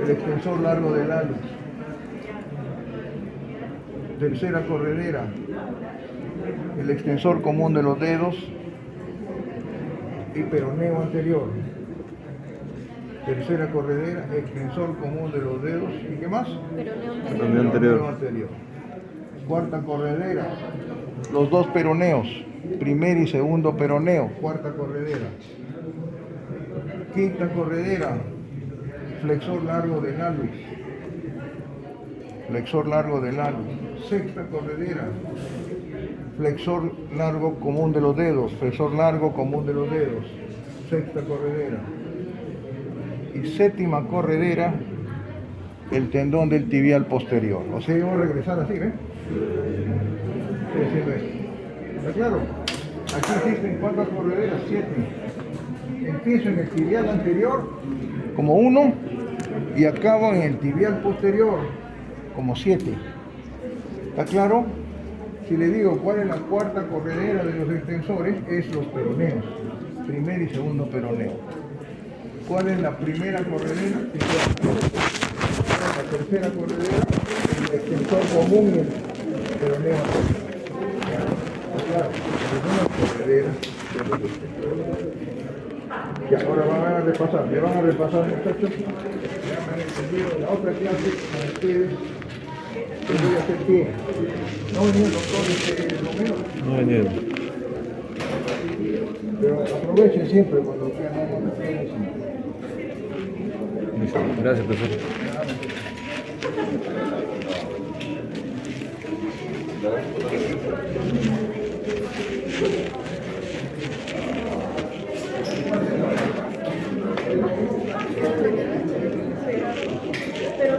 El extensor largo del hallux. Tercera corredera. El extensor común de los dedos y peroneo anterior. Tercera corredera, extensor común de los dedos y ¿qué más? Peroneo anterior. Cuarta corredera, los dos peroneos, primer y segundo peroneo, cuarta corredera. Quinta corredera, flexor largo del hallux. Flexor largo del hallux. Sexta corredera, flexor largo común de los dedos, flexor largo común de los dedos, sexta corredera. Y séptima corredera, el tendón del tibial posterior. O sea, vamos a regresar así, ¿ven? ¿Está claro? Aquí existen cuántas correderas, 7. Empiezo en el tibial anterior como 1 y acabo en el tibial posterior como 7. ¿Está claro? Si le digo cuál es la cuarta corredera de los extensores, es los peroneos, primer y segundo peroneo. ¿Cuál es la primera corredera? La tercera corredera, el extensor común y el peroneo. Claro, las correderas. Ya, ahora van a repasar, me van a repasar, muchachos. Ya me han entendido la otra clase con ustedes. Yo voy a hacer qué. No venía el doctor Romero. No venían. Pero aprovechen siempre cuando quieran. Listo. Gracias, profesor. Pero